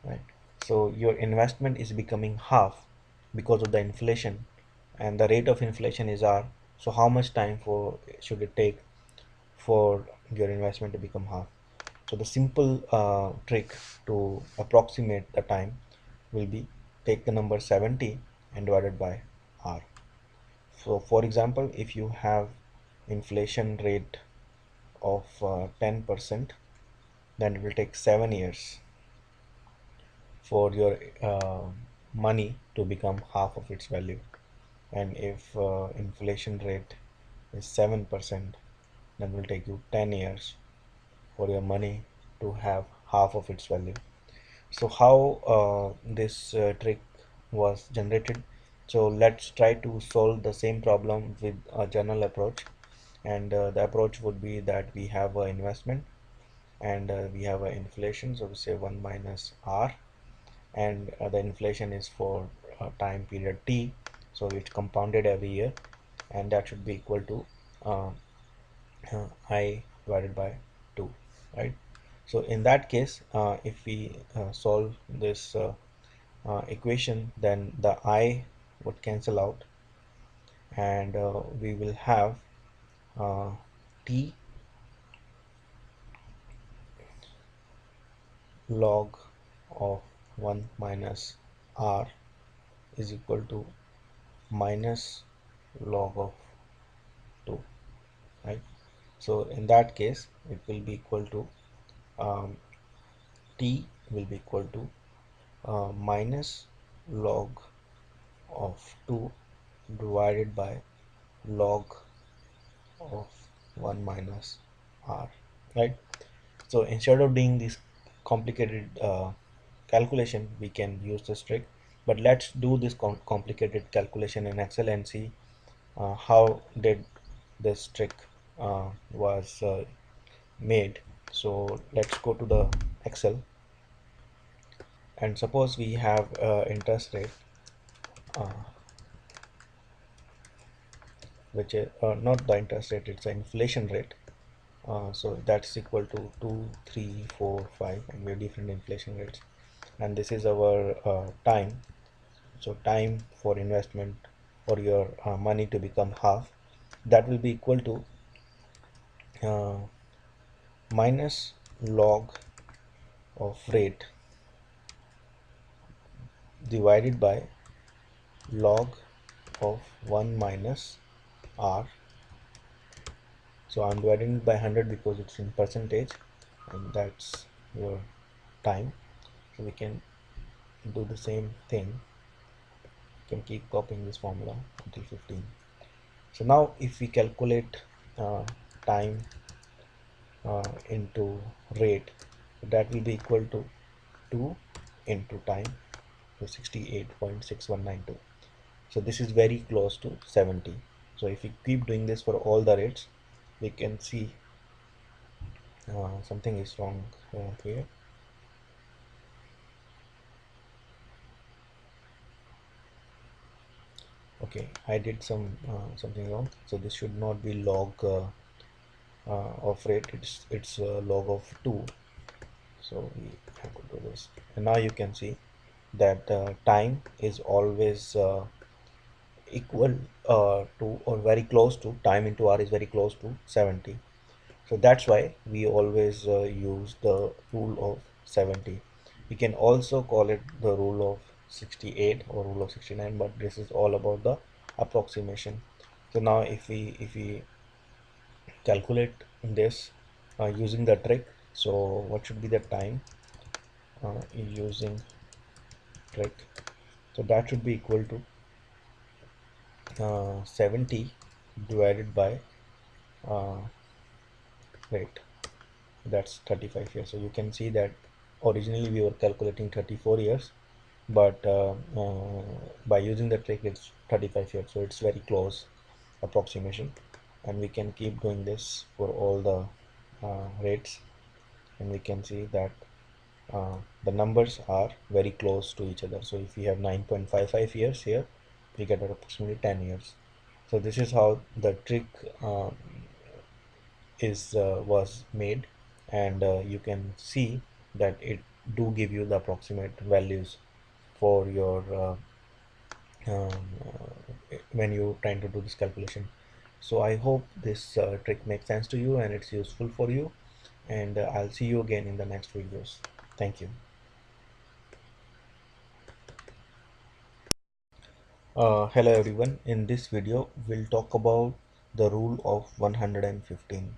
right? So your investment is becoming half because of the inflation, and the rate of inflation is R. So how much time for should it take for your investment to become half? So the simple trick to approximate the time will be take the number 70 and divide it by R. So for example, if you have inflation rate of 10%, then it will take 7 years for your money to become half of its value. And if inflation rate is 7%, then it will take you 10 years for your money to have half of its value. So how this trick was generated? So let's try to solve the same problem with a general approach, and the approach would be that we have an investment, and we have an inflation, so we say 1 minus R, and the inflation is for time period T, so it's compounded every year, and that should be equal to uh, I divided by 2, right? So in that case, if we solve this equation, then the I would cancel out, and we will have uh, T log of 1 minus R is equal to minus log of 2, right? So in that case, it will be equal to um, T will be equal to minus log of 2 divided by log of 1 minus R, right? So instead of doing this complicated calculation, we can use this trick, but let's do this complicated calculation in Excel and see how did this trick was made. So let's go to the Excel, and suppose we have interest rate uh, which is not the interest rate, it's the inflation rate. So that's equal to 2, 3, 4, 5, and we have different inflation rates, and this is our time. So time for investment for your money to become half, that will be equal to uh, minus log of rate divided by log of 1 minus R. So I'm dividing it by 100 because it's in percentage, and that's your time. So we can do the same thing, you can keep copying this formula until 15. So now if we calculate time into rate, that will be equal to 2 into time, so 68.6192. So this is very close to 70. So if we keep doing this for all the rates, we can see something is wrong here. Okay, I did something wrong. So this should not be log of rate, it's log of 2. So we have to do this, and now you can see that time is always equal to or very close to, time into R is very close to 70. So that's why we always use the rule of 70. We can also call it the rule of 68 or rule of 69, but this is all about the approximation. So now if we calculate this using the trick, so what should be the time using trick? So that should be equal to 70 divided by uh, rate, that's 35 years. So you can see that originally we were calculating 34 years, but by using the trick it's 35 years, so it's very close approximation. And we can keep doing this for all the rates, and we can see that the numbers are very close to each other. So if we have 9.55 years here, we get approximately 10 years. So this is how the trick is was made, and you can see that it do give you the approximate values for your when you trying to do this calculation. So I hope this trick makes sense to you and it's useful for you, and I'll see you again in the next videos. Thank you. Hello everyone. In this video we'll talk about the rule of 115.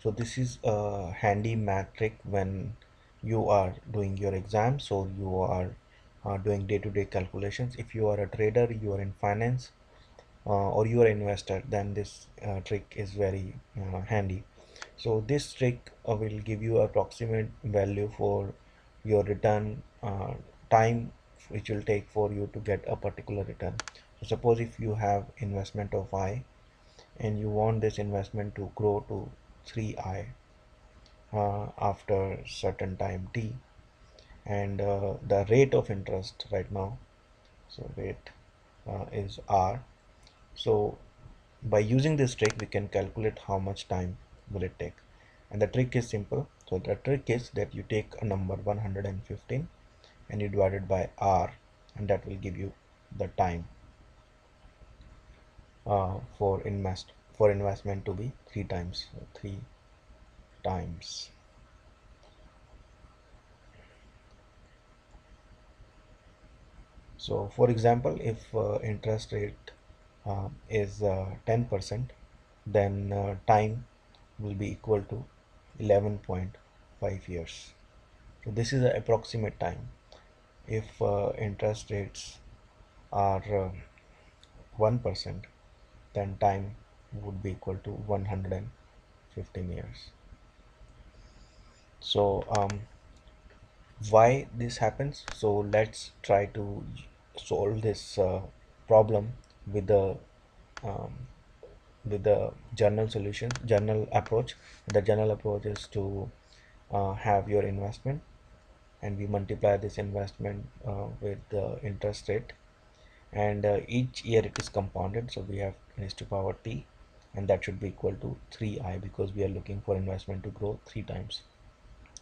So this is a handy metric when you are doing your exam, so you are doing day-to-day calculations. If you are a trader, you are in finance, or you are an investor, then this trick is very handy. So this trick will give you approximate value for your return time which will take for you to get a particular return. So suppose if you have investment of I and you want this investment to grow to 3I after certain time t, and the rate of interest right now, so rate is R. So by using this trick we can calculate how much time will it take, and the trick is simple. So the trick is that you take a number 115 and you divide it by R, and that will give you the time for investment to be three times. So for example, if interest rate is 10%, then time will be equal to 11.5 years. So this is the approximate time. If interest rates are 1%, then time would be equal to 115 years. So why this happens? So let's try to solve this problem with the um, journal approach. The journal approach is to have your investment, and we multiply this investment with the interest rate, and each year it is compounded, so we have raised to power t, and that should be equal to 3i because we are looking for investment to grow 3 times.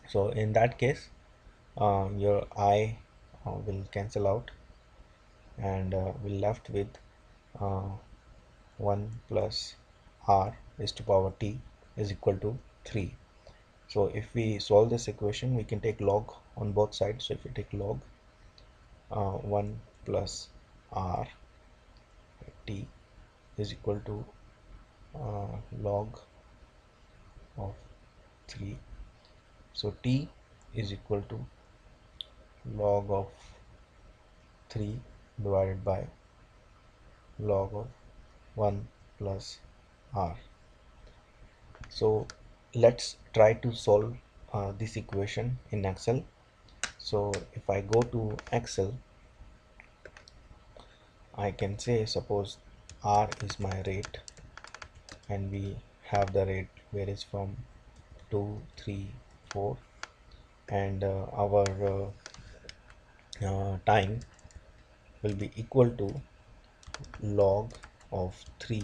So in that case, your I will cancel out, and we're left with uh, 1 plus r raised to power t is equal to 3. So if we solve this equation, we can take log on both sides. So if we take log 1 plus r t is equal to log of 3. So t is equal to log of 3 divided by log of 1 plus r. So let's try to solve this equation in Excel. So if I go to Excel, I can say suppose r is my rate, and we have the rate varies from 2, 3, 4, and our time will be equal to log of 3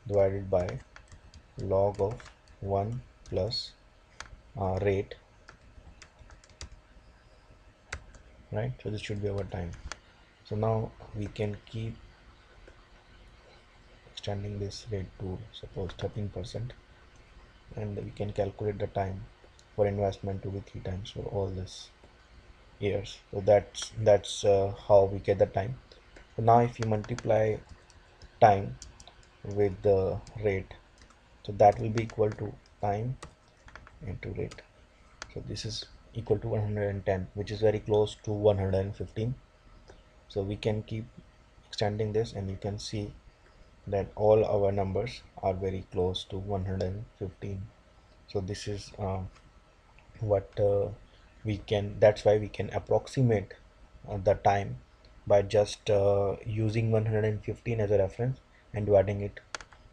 divided by log of 1 plus rate, right? So this should be our time. So now we can keep extending this rate to suppose 13%, and we can calculate the time for investment to be 3 times for all this years. So that's how we get the time. So now if you multiply time with the rate, so that will be equal to time into rate. So this is equal to 110, which is very close to 115. So we can keep extending this, and you can see that all our numbers are very close to 115. So this is what we can, that's why we can approximate the time by just using 115 as a reference and dividing it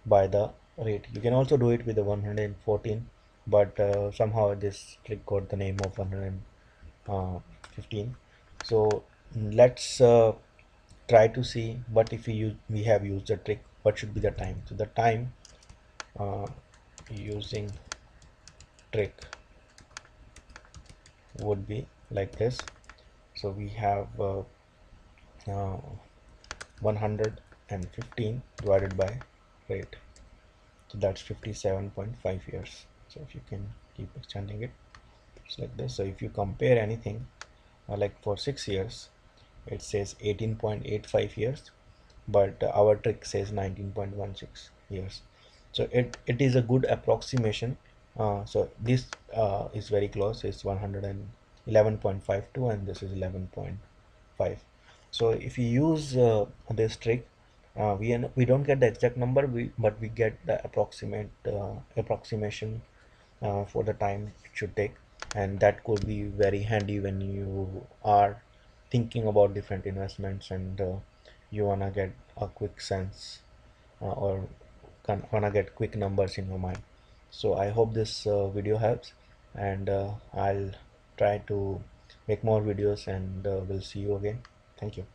by the rate. You can also do it with the 114, but somehow this trick got the name of 115. So let's try to see, but if we have used the trick, what should be the time? So the time uh, using trick would be like this. So we have uh, 115 divided by rate, so that's 57.5 years. So if you can keep extending it, it's like this. So if you compare anything, like for 6 years it says 18.85 years, but our trick says 19.16 years. So it is a good approximation. So this is very close, it's 111.52 and this is 11.5. So if you use this trick, we don't get the exact number, but we get the approximation for the time it should take, and that could be very handy when you are thinking about different investments, and you wanna get a quick sense, or wanna get quick numbers in your mind. So I hope this video helps, and I'll try to make more videos, and we'll see you again. Thank you.